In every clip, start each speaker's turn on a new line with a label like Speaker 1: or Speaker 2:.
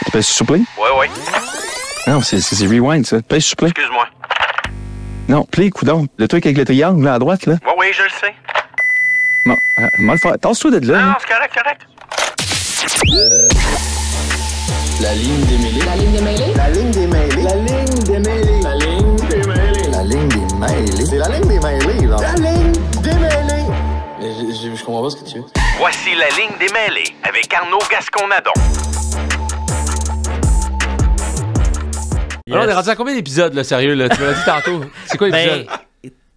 Speaker 1: Tu pèses sur play?
Speaker 2: Ouais.
Speaker 1: Non, c'est rewind, ça. Pèse sur play.
Speaker 2: Excuse-moi.
Speaker 1: Non, play, coudonc. Le truc avec le triangle, là, à droite, là.
Speaker 2: Oui, je le sais.
Speaker 1: Non, mal le faire. Tasse-toi de là.
Speaker 2: Non,
Speaker 1: là.
Speaker 2: c'est correct.
Speaker 3: La ligne des mêlés. La ligne des mêlés. La ligne des mêlés. La ligne des mêlés. La ligne des mêlés. La ligne des mêlés. C'est la ligne des mêlés, là. La ligne des mêlés. Je comprends pas ce que tu veux.
Speaker 2: Voici la ligne des mêlés avec Arnaud Gascon-Nadon.
Speaker 4: Yes. Alors, on est rendu à combien d'épisodes, là, sérieux, là? Tu me l'as dit tantôt. C'est quoi l'épisode?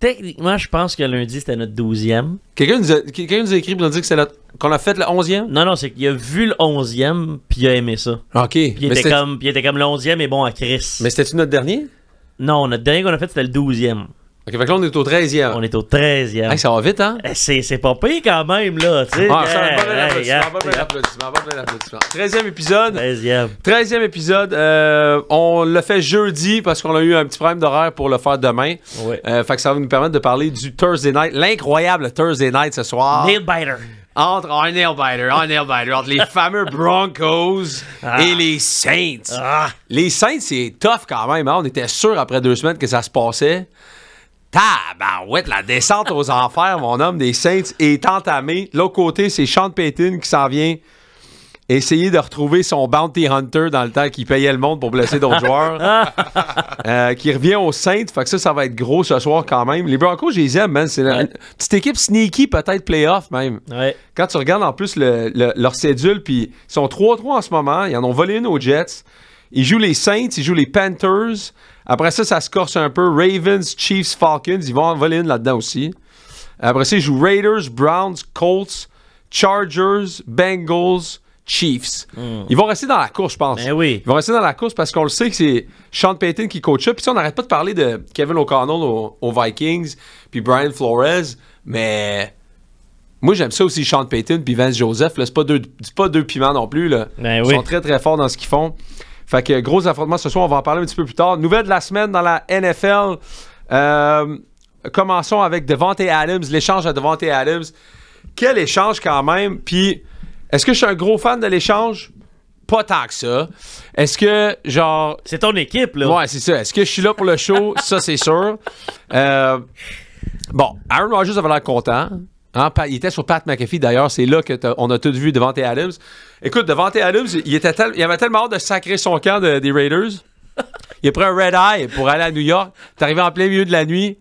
Speaker 5: Techniquement, je pense que lundi, c'était notre 12e.
Speaker 4: Quelqu'un nous a écrit pour nous dire que qu'on a fait le 11e?
Speaker 5: Non, c'est qu'il a vu le 11e, puis il a aimé ça.
Speaker 4: OK.
Speaker 5: Puis il était comme le 11e est bon à Chris.
Speaker 4: Mais c'était-tu notre dernier?
Speaker 5: Non, notre dernier qu'on a fait, c'était le 12e.
Speaker 4: OK, fait que là, on est au 13e.
Speaker 5: On est au 13e.
Speaker 4: Hey, ça va vite, hein?
Speaker 5: C'est pas pire quand même, là, tu sais.
Speaker 4: Ah, ça va pas plein d'applaudissements. 13e épisode. 13e épisode. On l'a fait jeudi parce qu'on a eu un petit problème d'horaire pour le faire demain.
Speaker 5: Ouais.
Speaker 4: Fait que ça va nous permettre de parler du Thursday Night, l'incroyable Thursday Night ce soir.
Speaker 5: Nail biter.
Speaker 4: Un nail biter, entre les fameux Broncos et les Saints. Les Saints, c'est tough quand même, hein? On était sûr après 2 semaines que ça se passait. Tabarouette, la descente aux enfers, mon homme, des Saints est entamée. De l'autre côté, c'est Sean Payton qui s'en vient essayer de retrouver son bounty hunter dans le temps qu'il payait le monde pour blesser d'autres joueurs. Qui revient aux Saints. Fait que ça va être gros ce soir quand même. Les Broncos, je les aime, man. C'est une petite équipe sneaky, peut-être playoff même.
Speaker 5: Ouais.
Speaker 4: Quand tu regardes en plus leur cédule, puis ils sont 3-3 en ce moment. Ils en ont volé une aux Jets. Ils jouent les Saints, ils jouent les Panthers. Après ça se corse un peu. Ravens, Chiefs, Falcons. Ils vont en voler une là-dedans aussi. Après ça, ils jouent Raiders, Browns, Colts, Chargers, Bengals, Chiefs. Ils vont rester dans la course, je pense.
Speaker 5: Ben oui.
Speaker 4: Ils vont rester dans la course parce qu'on le sait que c'est Sean Payton qui coach ça. Puis on n'arrête pas de parler de Kevin O'Connell aux Vikings, puis Brian Flores. Mais moi, j'aime ça aussi, Sean Payton puis Vance Joseph. Là, c'est pas deux piments non plus. Là.
Speaker 5: Ben
Speaker 4: Ils sont très, très forts dans ce qu'ils font. Fait que gros affrontement ce soir, on va en parler un petit peu plus tard. Nouvelle de la semaine dans la NFL. Commençons avec Davante Adams, l'échange à Davante Adams. Quel échange quand même. Puis, est-ce que je suis un gros fan de l'échange? Pas tant que ça. Est-ce que, genre...
Speaker 5: C'est ton équipe, là.
Speaker 4: Ouais, c'est ça. Est-ce que je suis là pour le show? Ça, c'est sûr. Bon, Aaron Rodgers avait l'air content. Hein? Il était sur Pat McAfee, d'ailleurs. C'est là qu'on a tous vu Davante Adams. Écoute, Davante Adams, il avait tellement hâte de sacrer son camp des Raiders. Il a pris un red eye pour aller à New York. T'es arrivé en plein milieu de la nuit.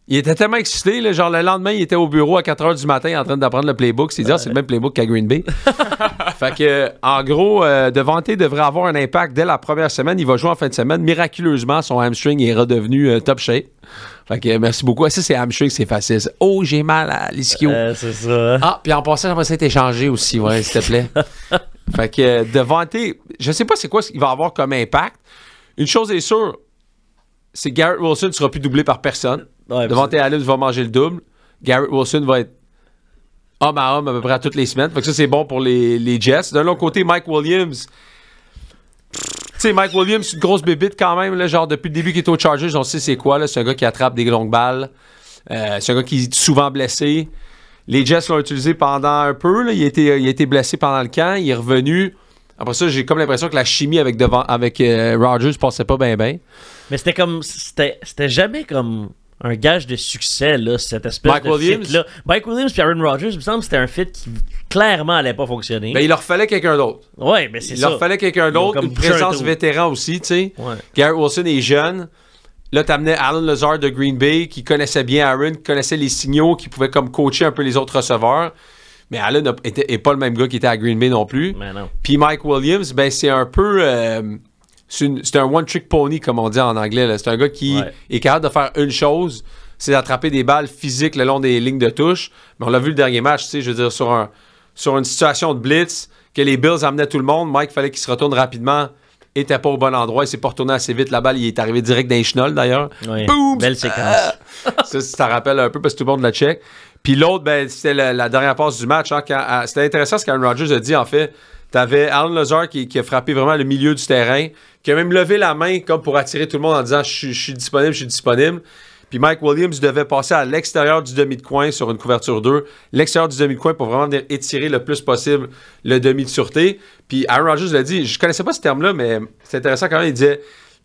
Speaker 4: Il était tellement excité, là, genre le lendemain, il était au bureau à 4h du matin en train d'apprendre le playbook. C'est dire, c'est le même playbook qu'à Green Bay. Fait que, en gros, Davante devrait avoir un impact dès la première semaine. Il va jouer en fin de semaine. Miraculeusement, son hamstring est redevenu top shape. Fait que merci beaucoup. Ça, c'est hamstring, c'est facile. Oh, j'ai mal à l'ischio.
Speaker 5: C'est ça.
Speaker 4: Ah, puis en passant, j'aimerais ça être échangé aussi, ouais, s'il te plaît. Fait que Davante, je sais pas c'est quoi qu'il va avoir comme impact. Une chose est sûre, c'est Garrett Wilson ne sera plus doublé par personne.
Speaker 5: Ouais,
Speaker 4: Davante Adams va manger le double. Garrett Wilson va être homme à homme à peu près à toutes les semaines. Fait que ça, c'est bon pour les Jets. D'un autre côté, Mike Williams. Tu sais, Mike Williams, c'est une grosse bébite quand même. Là, genre, depuis le début qu'il est au Chargers, on sait c'est quoi. Là. C'est un gars qui attrape des longues balles. C'est un gars qui est souvent blessé. Les Jets l'ont utilisé pendant un peu. Là. Il a été blessé pendant le camp. Il est revenu. Après ça, j'ai comme l'impression que la chimie avec Rodgers passait pas bien.
Speaker 5: Mais c'était jamais comme un gage de succès, là, cette espèce
Speaker 4: Mike
Speaker 5: de
Speaker 4: Williams?
Speaker 5: fit-là. Mike Williams et Aaron Rodgers, il me semble que c'était un fit qui clairement allait pas fonctionner.
Speaker 4: Ben, il leur fallait quelqu'un d'autre.
Speaker 5: Ouais, mais c'est ça.
Speaker 4: Il leur fallait quelqu'un d'autre, une présence vétéran aussi, tu sais.
Speaker 5: Ouais.
Speaker 4: Garrett Wilson est jeune. Là, t'amenais Alan Lazard de Green Bay, qui connaissait bien Aaron, qui connaissait les signaux, qui pouvait comme coacher un peu les autres receveurs. Mais Allen n'est pas le même gars qui était à Green Bay non plus. Puis Mike Williams, ben c'est un peu... c'est un one-trick pony, comme on dit en anglais. Là. C'est un gars qui est capable de faire une chose, c'est d'attraper des balles physiques le long des lignes de touche. Mais on l'a vu le dernier match, tu sais, je veux dire, sur une situation de blitz, que les Bills amenaient tout le monde, Mike fallait qu'il se retourne rapidement, était pas au bon endroit, il s'est pas retourné assez vite, la balle, il est arrivé direct dans les chenolles, d'ailleurs.
Speaker 5: Ouais.
Speaker 4: Boum!
Speaker 5: Belle séquence.
Speaker 4: Ça rappelle un peu parce que tout le monde la check. Puis l'autre, ben, c'était la dernière passe du match. Hein, c'était intéressant ce qu'Aaron Rodgers a dit, en fait. T'avais Alan Lazard qui a frappé vraiment le milieu du terrain, qui a même levé la main comme pour attirer tout le monde en disant « Je suis disponible, je suis disponible ». Puis Mike Williams devait passer à l'extérieur du demi de coin sur une couverture 2. L'extérieur du demi de coin pour vraiment venir étirer le plus possible le demi de sûreté. Puis Aaron Rodgers l'a dit, je connaissais pas ce terme-là, mais c'est intéressant quand même.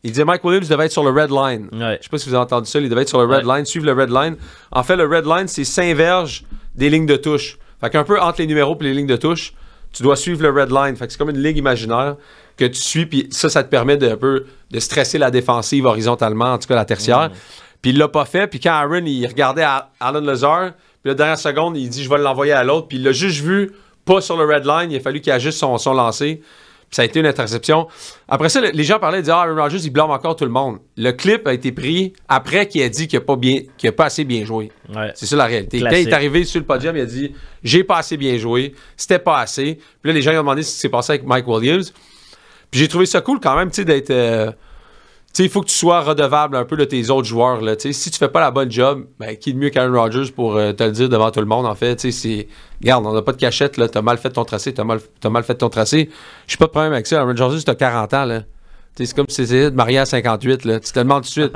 Speaker 4: Il disait Mike Williams devait être sur le red line.
Speaker 5: Ouais.
Speaker 4: Je sais pas si vous avez entendu ça, il devait être sur le red line, suivre le red line. En fait, le red line, c'est 5 verges des lignes de touche. Fait qu'un peu entre les numéros et les lignes de touche, tu dois suivre le red line. Fait que c'est comme une ligne imaginaire que tu suis, puis ça te permet de stresser la défensive horizontalement, en tout cas la tertiaire. Puis il l'a pas fait, puis quand Aaron, il regardait Alan Lazard, puis la dernière seconde, il dit « je vais l'envoyer à l'autre », puis il l'a juste vu, pas sur le red line, il a fallu qu'il ajuste son lancer, puis ça a été une interception. Après ça, les gens parlaient, ils disaient « Aaron Rodgers, il blâme encore tout le monde ». Le clip a été pris après qu'il a dit qu'il a pas assez bien joué. Ouais. C'est ça la réalité. Classique. Quand il est arrivé sur le podium, il a dit « j'ai pas assez bien joué, c'était pas assez ». Puis là, les gens lui ont demandé ce qui s'est passé avec Mike Williams. Puis j'ai trouvé ça cool quand même, tu sais, d'être... tu sais, il faut que tu sois redevable un peu de tes autres joueurs, là. Tu sais, si tu fais pas la bonne job, ben, qui est de mieux qu'Aaron Rodgers pour te le dire devant tout le monde, en fait. Tu sais, c'est... Regarde, on n'a pas de cachette, là. T'as mal fait ton tracé, t'as mal fait ton tracé. J'ai pas de problème avec ça. Aaron Rodgers, t'as 40 ans, là. Tu sais, c'est comme si c'était de marier à 58, là. Tu te demandes tout de suite.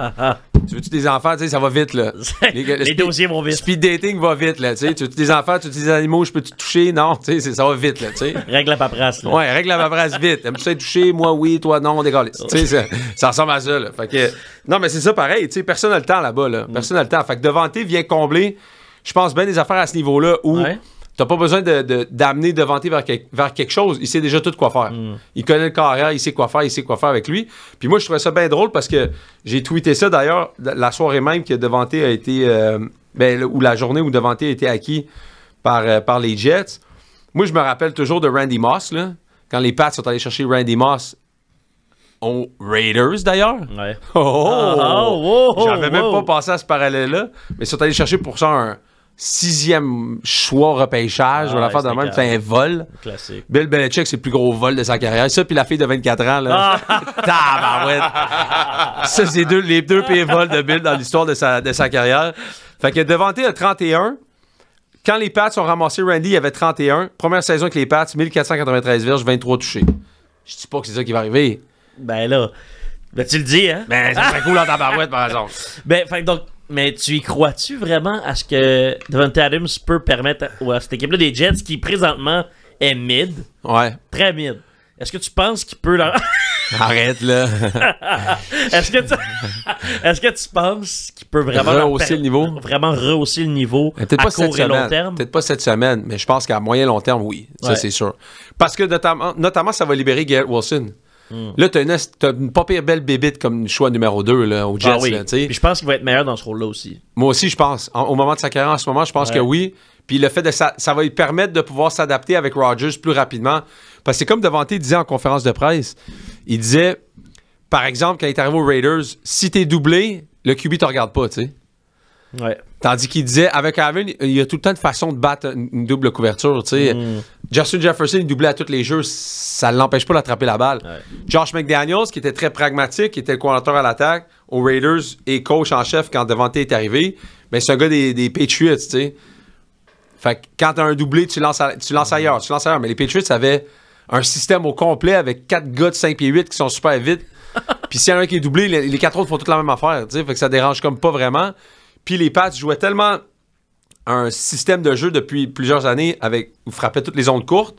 Speaker 4: Tu veux-tu des enfants? Tu sais, ça va vite, là.
Speaker 5: Les dossiers vont vite.
Speaker 4: Speed dating va vite, là. Tu veux-tu des enfants? Tu veux-tu des animaux? Je peux-tu toucher? Non, tu sais, ça va vite, là. Tu sais.
Speaker 5: Règle la paperasse, là.
Speaker 4: Ouais, règle la paperasse vite. Aimes-tu ça être touché? Moi, oui. Toi, non, on décolle. Tu sais, ça ressemble à ça, là. Fait que... Non, mais c'est ça pareil. Tu sais, personne n'a le temps là-bas, là. Personne n'a le temps. Fait que Devante vient combler, je pense, bien des affaires à ce niveau-là où... Ouais. T'as pas besoin d'amener Devante vers quelque chose. Il sait déjà tout quoi faire. Il connaît le carrière, il sait quoi faire avec lui. Puis moi, je trouvais ça bien drôle parce que j'ai tweeté ça d'ailleurs la soirée même que Devante a été... ou la journée où Devante a été acquis par les Jets. Moi, je me rappelle toujours de Randy Moss, là. Quand les Pats sont allés chercher Randy Moss aux Raiders, d'ailleurs. Ouais. J'avais même pas pensé à ce parallèle-là. Mais ils sont allés chercher pour ça un 6e choix repêchage, ou l'affaire de même, fait un vol. Classique. Bill Belichick, c'est le plus gros vol de sa carrière. Ça, puis la fille de 24 ans, là. Tabarouette. Ça, c'est les deux pires vols de Bill dans l'histoire de sa carrière. Fait que Devante a 31. Quand les Pats ont ramassé Randy, il avait 31. Première saison avec les Pats, 1493 verges, 23 touchés. Je dis pas que c'est ça qui va arriver.
Speaker 5: Ben là, tu le dis, hein?
Speaker 4: Ben, ça serait cool en tabarouette, par exemple.
Speaker 5: Ben, fait donc... Mais tu y crois-tu vraiment à ce que Davante Adams peut permettre à cette équipe-là des Jets qui présentement est mid?
Speaker 4: Ouais.
Speaker 5: Très mid. Est-ce que tu penses qu'il peut...
Speaker 4: Arrête, là.
Speaker 5: Est-ce que tu penses qu'il peut vraiment...
Speaker 4: Rehausser le niveau?
Speaker 5: Vraiment rehausser le niveau à court et long terme?
Speaker 4: Peut-être pas cette semaine, mais je pense qu'à moyen long terme, oui. Ouais. Ça, c'est sûr. Parce que notamment, ça va libérer Garrett Wilson. Là, t'as une pas pire belle bébite comme choix numéro 2 là, aux Jets. Ah oui. Là,
Speaker 5: puis je pense qu'il va être meilleur dans ce rôle-là aussi.
Speaker 4: Moi aussi, je pense. Au moment de sa carrière, en ce moment, je pense que oui. Puis le fait de ça va lui permettre de pouvoir s'adapter avec Rodgers plus rapidement. Parce que c'est comme Devante disait en conférence de presse. Il disait, par exemple, quand il est arrivé aux Raiders, si t'es doublé, le QB te regarde pas, tu sais.
Speaker 5: Ouais.
Speaker 4: Tandis qu'il disait, avec Aaron, il y a tout le temps de façon de battre une double couverture, tu sais. Justin Jefferson, il doublait à tous les jeux, ça ne l'empêche pas d'attraper la balle. Ouais. Josh McDaniels, qui était très pragmatique, qui était le coordinateur à l'attaque aux Raiders et coach en chef quand Devante est arrivé, ben c'est un gars des Patriots, tu sais. Fait que quand tu as un doublé, tu lances ailleurs. Mais les Patriots avaient un système au complet avec 4 gars de 5 pieds 8 qui sont super vite. Puis s'il y en a un qui est doublé, les 4 autres font toute la même affaire, tu sais. Fait que ça dérange comme pas vraiment. Puis les Pats jouaient tellement un système de jeu depuis plusieurs années où frappaient toutes les zones courtes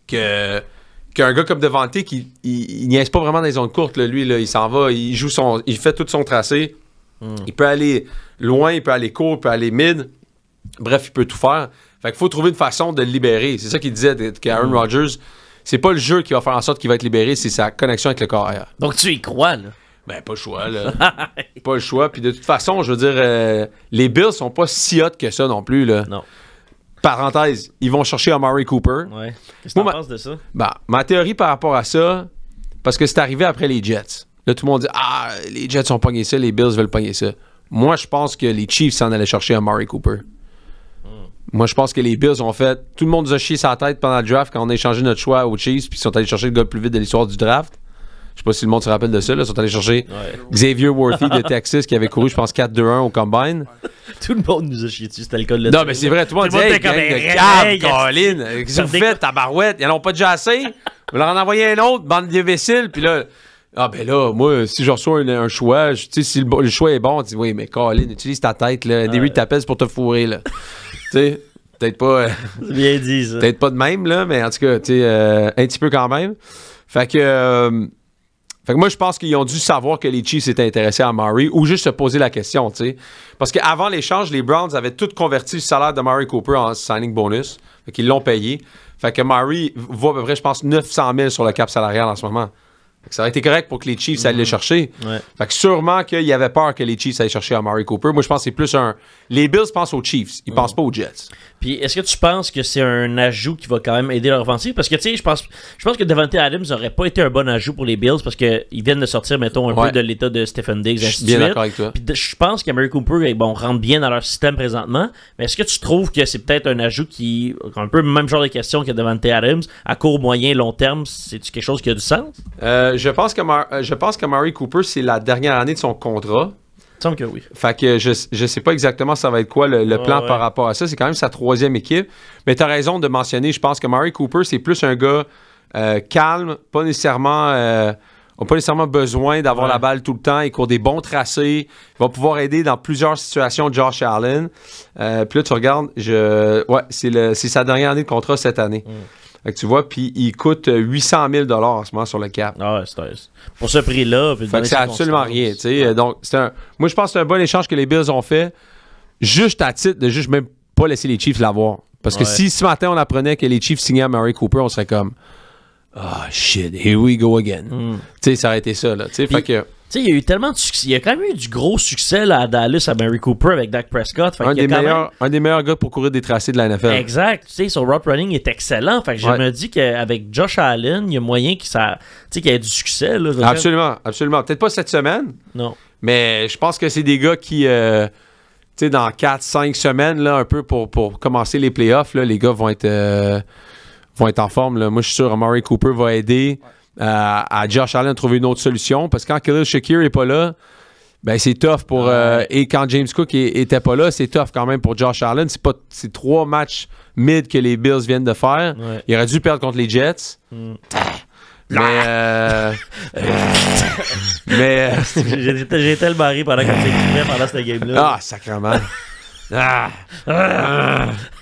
Speaker 4: qu'un gars comme Devante qui il niaise pas vraiment dans les zones courtes, là, lui, là, il s'en va, il fait tout son tracé. Il peut aller loin, il peut aller court, il peut aller mid. Bref, il peut tout faire. Fait qu'il faut trouver une façon de le libérer. C'est ça qu'il disait qu'Aaron Rodgers, c'est pas le jeu qui va faire en sorte qu'il va être libéré, c'est sa connexion avec le carrière.
Speaker 5: Donc tu y crois, là?
Speaker 4: Ben, pas le choix, là. Pas le choix. Puis de toute façon, je veux dire, les Bills sont pas si hot que ça non plus, là. Non. Parenthèse, ils vont chercher Amari Cooper.
Speaker 5: Ouais. Qu'est-ce que tu penses de ça?
Speaker 4: Ben, ma théorie par rapport à ça, parce que c'est arrivé après les Jets. Là, tout le monde dit, les Jets ont pogné ça, les Bills veulent pogner ça. Moi, je pense que les Chiefs s'en allaient chercher Amari Cooper. Moi, je pense que les Bills ont fait... Tout le monde nous a chié sa tête pendant le draft quand on a échangé notre choix aux Chiefs, puis ils sont allés chercher le gars le plus vite de l'histoire du draft. Je sais pas si le monde se rappelle de ça. Là. Ils sont allés chercher Xavier Worthy de Texas qui avait couru, je pense, 4-2-1 au Combine.
Speaker 5: Tout le monde nous a chié dessus, c'était le cas de
Speaker 4: Non, mais c'est vrai. Tout le monde dit, hey, gang de cave, Colin. Qu'est-ce que vous faites, tabarouette? Ils n'en ont pas déjà assez. Vous leur en envoyez un autre, bande d'imbéciles. Puis là, Ah ben là, moi, si je reçois un choix, tu sais, si le choix est bon, on dit oui, mais Colin, utilise ta tête, là. Andy Reid t'appelle pour te fourrer, là. Tu sais, peut-être pas.
Speaker 5: C'est bien dit, ça.
Speaker 4: Peut-être pas de même, là, mais en tout cas, tu sais, un petit peu quand même. Fait que moi, je pense qu'ils ont dû savoir que les Chiefs étaient intéressés à Amari ou juste se poser la question, tu sais. Parce qu'avant l'échange, les Browns avaient tout converti le salaire de Amari Cooper en signing bonus. Fait qu'ils l'ont payé. Fait que Amari vaut à peu près, je pense, 900 000 sur le cap salarial en ce moment. Fait que ça aurait été correct pour que les Chiefs aillent le chercher.
Speaker 5: Ouais.
Speaker 4: Fait que sûrement qu'il y avait peur que les Chiefs aillent chercher Amari Cooper. Moi, je pense que c'est plus un... Les Bills pensent aux Chiefs. Ils pensent pas aux Jets.
Speaker 5: Puis est-ce que tu penses que c'est un ajout qui va quand même aider leur offensive? Parce que, tu sais, je pense que Davante Adams n'aurait pas été un bon ajout pour les Bills parce qu'ils viennent de sortir, mettons, un peu de l'état de Stephen Diggs.
Speaker 4: Je suis bien d'accord avec toi.
Speaker 5: Puis je pense qu'Amari Cooper, rentre bien dans leur système présentement. Mais est-ce que tu trouves que c'est peut-être un ajout qui... un peu le même genre de question que Davante Adams, à court, moyen, long terme, c'est-tu quelque chose qui a du sens?
Speaker 4: Je pense qu'Amari Cooper, c'est la dernière année de son contrat.
Speaker 5: Il me semble que oui.
Speaker 4: Fait que je sais pas exactement ça va être quoi le plan par rapport à ça. C'est quand même sa 3e équipe. Mais tu as raison de mentionner, je pense que Amari Cooper, c'est plus un gars calme, pas nécessairement besoin d'avoir la balle tout le temps. Il court des bons tracés. Il va pouvoir aider dans plusieurs situations Josh Allen. Puis là, tu regardes, c'est sa dernière année de contrat cette année. Fait que tu vois, puis il coûte 800 000 $ en ce moment sur le cap.
Speaker 5: Ah ouais, pour ce prix-là.
Speaker 4: Fait que c'est absolument rien, tu sais. Donc, moi, je pense que c'est un bon échange que les Bills ont fait, juste à titre de juste même pas laisser les Chiefs l'avoir. Parce que si ce matin, on apprenait que les Chiefs signaient Amari Cooper, on serait comme « Ah, shit, here we go again. Tu sais, ça aurait été ça, là. Tu sais, fait que...
Speaker 5: Tu sais, il y a eu tellement de succès. Il y a quand même eu du gros succès là, à Dallas, à Amari Cooper avec Dak Prescott. Fait
Speaker 4: un des meilleurs gars pour courir des tracés de la NFL.
Speaker 5: Exact. Tu sais, son route running est excellent. Fait que je me dis qu'avec Josh Allen, il y a moyen qu'il y ait du succès. Là,
Speaker 4: absolument, absolument. Peut-être pas cette semaine.
Speaker 5: Non.
Speaker 4: Mais je pense que c'est des gars qui, tu sais, dans 4-5 semaines, là, un peu pour commencer les playoffs, là, les gars vont être en forme. Là. Moi, je suis sûr que Amari Cooper va aider. À Josh Allen trouver une autre solution parce que quand Khalil Shakir n'est pas là, ben c'est tough pour et quand James Cook était pas là, c'est tough quand même pour Josh Allen. C'est 3 matchs mid que les Bills viennent de faire. Il aurait dû perdre contre les Jets. Mais
Speaker 5: j'ai tellement ri pendant qu'on s'écrivait pendant cette game-là.
Speaker 4: Ah, sacrément.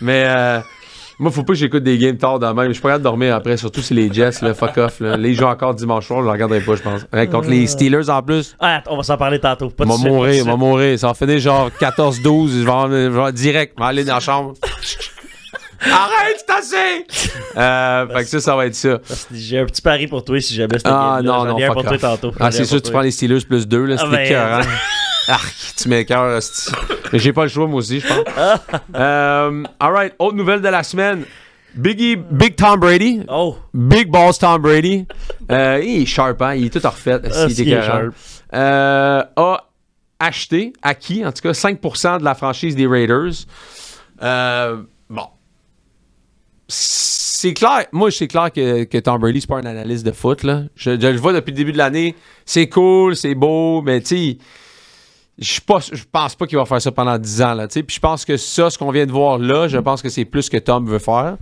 Speaker 4: Mais moi, faut pas que j'écoute des games tard demain. Je suis pas capable de dormir après, surtout si les Jets, là, fuck off. Là. Les jouent encore dimanche soir, je le regarderai pas, je pense. Contre les Steelers en plus.
Speaker 5: Ah, on va s'en parler tantôt.
Speaker 4: On va mourir. Ça va finir genre 14-12. Je vais direct m'aller dans la chambre. Arrête, c'est assez! Fait que ça va être ça.
Speaker 5: J'ai un petit pari pour toi si jamais c'était
Speaker 4: non,
Speaker 5: fuck pour toi tantôt.
Speaker 4: C'est sûr que tu prends les Steelers plus 2, là, c'était écœurant. Tu m'écœures, mais j'ai pas le choix, moi aussi, je pense. Alright, autre nouvelle de la semaine. Big Tom Brady.
Speaker 5: Oh.
Speaker 4: Big Balls Tom Brady. Il est sharp, hein? Il est tout refait. Il est sharp. A acquis, en tout cas, 5% de la franchise des Raiders. Bon. C'est clair. Moi, c'est clair que Tom Brady, c'est pas un analyste de foot, là. Je le vois depuis le début de l'année. C'est cool, c'est beau, mais tu sais... Je pense pas qu'il va faire ça pendant 10 ans. Là, puis je pense que ce qu'on vient de voir là, je pense que c'est plus que Tom veut faire.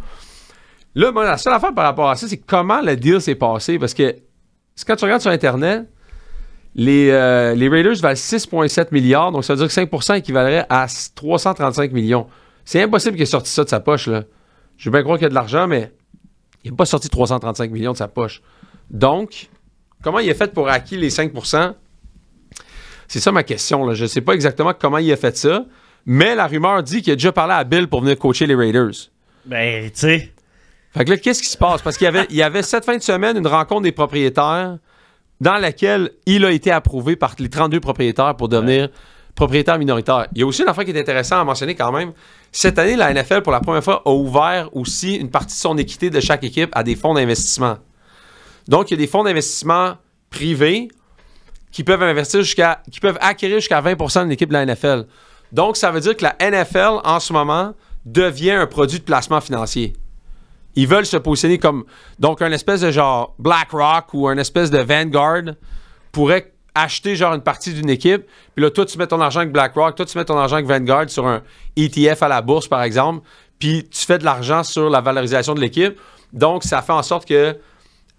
Speaker 4: Là, moi, la seule affaire par rapport à ça, c'est comment le deal s'est passé. Parce que quand tu regardes sur Internet, les Raiders valent 6,7 milliards. Donc, ça veut dire que 5% équivalerait à 335 millions. C'est impossible qu'il ait sorti ça de sa poche. Là. Je veux bien croire qu'il y a de l'argent, mais il n'a pas sorti 335 millions de sa poche. Donc, comment il a fait pour acquis les 5%? C'est ça ma question. Là. Je ne sais pas exactement comment il a fait ça, mais la rumeur dit qu'il a déjà parlé à Bill pour venir coacher les Raiders.
Speaker 5: Ben, tu sais.
Speaker 4: Fait que là, qu'est-ce qui se passe? Parce qu'il y avait cette fin de semaine une rencontre des propriétaires dans laquelle il a été approuvé par les 32 propriétaires pour devenir propriétaire minoritaire. Il y a aussi une affaire qui est intéressante à mentionner quand même. Cette année, la NFL, pour la première fois, a ouvert aussi une partie de son équité de chaque équipe à des fonds d'investissement. Donc, il y a des fonds d'investissement privés qui peuvent acquérir jusqu'à 20% d'une équipe de la NFL. Donc, ça veut dire que la NFL, en ce moment, devient un produit de placement financier. Ils veulent se positionner comme... Donc, un espèce de genre BlackRock ou un espèce de Vanguard pourrait acheter genre une partie d'une équipe. Puis là, toi, tu mets ton argent avec BlackRock, toi, tu mets ton argent avec Vanguard sur un ETF à la bourse, par exemple. Puis tu fais de l'argent sur la valorisation de l'équipe. Donc, ça fait en sorte que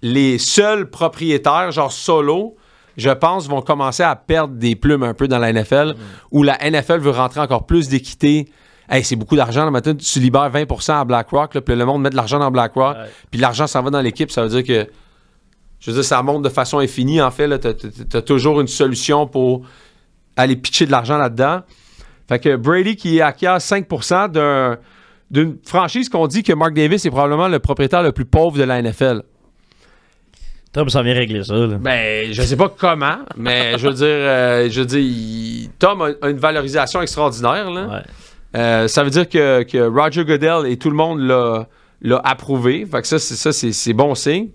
Speaker 4: les seuls propriétaires, genre solo, je pense, vont commencer à perdre des plumes un peu dans la NFL, où la NFL veut rentrer encore plus d'équité. Hey, c'est beaucoup d'argent. Là, maintenant, tu libères 20% à BlackRock, là, puis le monde met de l'argent dans BlackRock, puis l'argent s'en va dans l'équipe. Ça veut dire que, je veux dire, ça monte de façon infinie, en fait. Tu as toujours une solution pour aller pitcher de l'argent là-dedans. Fait que Brady qui acquiert 5% d'une franchise qu'on dit que Mark Davis est probablement le propriétaire le plus pauvre de la NFL.
Speaker 5: Tom s'en vient régler ça. Là.
Speaker 4: Ben, je sais pas comment, mais je veux dire, Tom a une valorisation extraordinaire. Là.
Speaker 5: Ouais.
Speaker 4: Ça veut dire que Roger Goodell et tout le monde l'a approuvé. Fait que ça, c'est bon signe.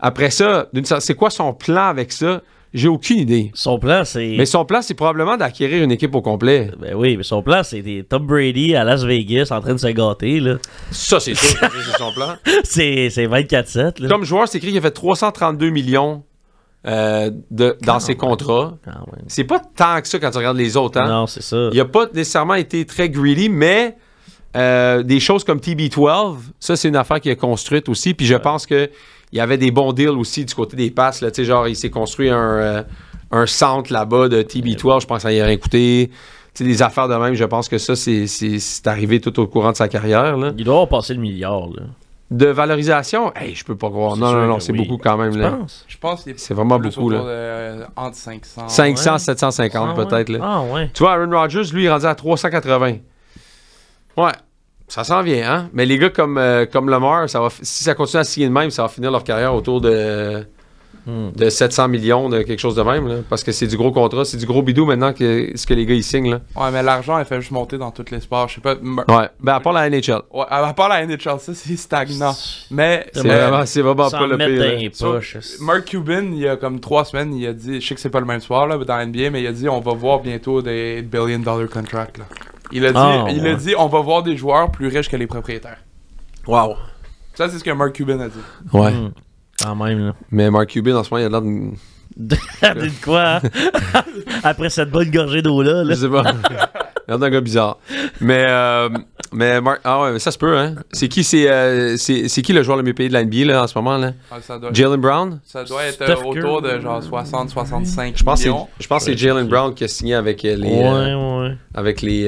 Speaker 4: Après ça, c'est quoi son plan avec ça? J'ai aucune idée.
Speaker 5: Son plan, c'est...
Speaker 4: Mais son plan, c'est probablement d'acquérir une équipe au complet.
Speaker 5: Ben oui, mais son plan, c'est des Tom Brady à Las Vegas en train de se gâter. Là.
Speaker 4: Ça, c'est sûr que c'est son plan.
Speaker 5: c'est 24-7. Là.
Speaker 4: Comme joueur, c'est écrit qu'il a fait 332 millions dans ses contrats.
Speaker 5: Ah, ouais.
Speaker 4: C'est pas tant que ça quand tu regardes les autres. Hein?
Speaker 5: Non, c'est ça.
Speaker 4: Il n'a pas nécessairement été très greedy, mais des choses comme TB12, ça, c'est une affaire qu'il a construite aussi. Puis je pense qu'il y avait des bons deals aussi du côté des passes. Là. Genre, il s'est construit un centre là-bas de TB12. Je pense que ça y a rien coûté. Des affaires de même, je pense que ça, c'est arrivé tout au courant de sa carrière. Là.
Speaker 5: Il doit avoir passé le milliard. Là.
Speaker 4: De valorisation, hey, je peux pas croire. Non, c'est beaucoup quand même. Là.
Speaker 6: Je pense que
Speaker 4: c'est vraiment beaucoup. Là.
Speaker 6: Entre 500.
Speaker 4: 500, 750 peut-être.
Speaker 5: Ouais.
Speaker 4: Là.
Speaker 5: Ah ouais.
Speaker 4: Tu vois, Aaron Rodgers, lui, il est rendu à 380. Ouais, ça s'en vient, hein? Mais les gars comme Lamar, si ça continue à signer de même, ça va finir leur carrière autour de 700 millions, de quelque chose de même, là, parce que c'est du gros contrat, c'est du gros bidou maintenant ce que les gars ils signent. Là.
Speaker 6: Ouais, mais l'argent, il fait juste monter dans tous les sports. Je sais pas.
Speaker 4: Ouais, ben à part la NHL.
Speaker 6: Ouais, à part la NHL, ça, c'est stagnant. Mais
Speaker 4: c'est vraiment pas le
Speaker 6: pire. Mark Cuban, il y a comme 3 semaines, il a dit, je sais que c'est pas le même sport là, dans NBA, mais il a dit on va voir bientôt des billion-dollar contracts. Là. Il a dit on va voir des joueurs plus riches que les propriétaires.
Speaker 4: Wow.
Speaker 6: Ça, c'est ce que Mark Cuban a dit.
Speaker 4: Ouais.
Speaker 5: Quand même, là.
Speaker 4: Mais Mark Cuban, en ce moment, il a l'air de...
Speaker 5: de quoi, hein? Après cette bonne gorgée d'eau-là. Là.
Speaker 4: Je sais pas. Il a l'air d'un gars bizarre. Mais Mark... Ah ouais, mais ça se peut, hein? C'est qui le joueur le mieux payé de la NBA, là, en ce moment, là? Jaylen Brown?
Speaker 6: Ça doit être autour de genre 60-65 millions.
Speaker 4: Je pense que c'est Jaylen Brown qui a signé avec les... Avec les...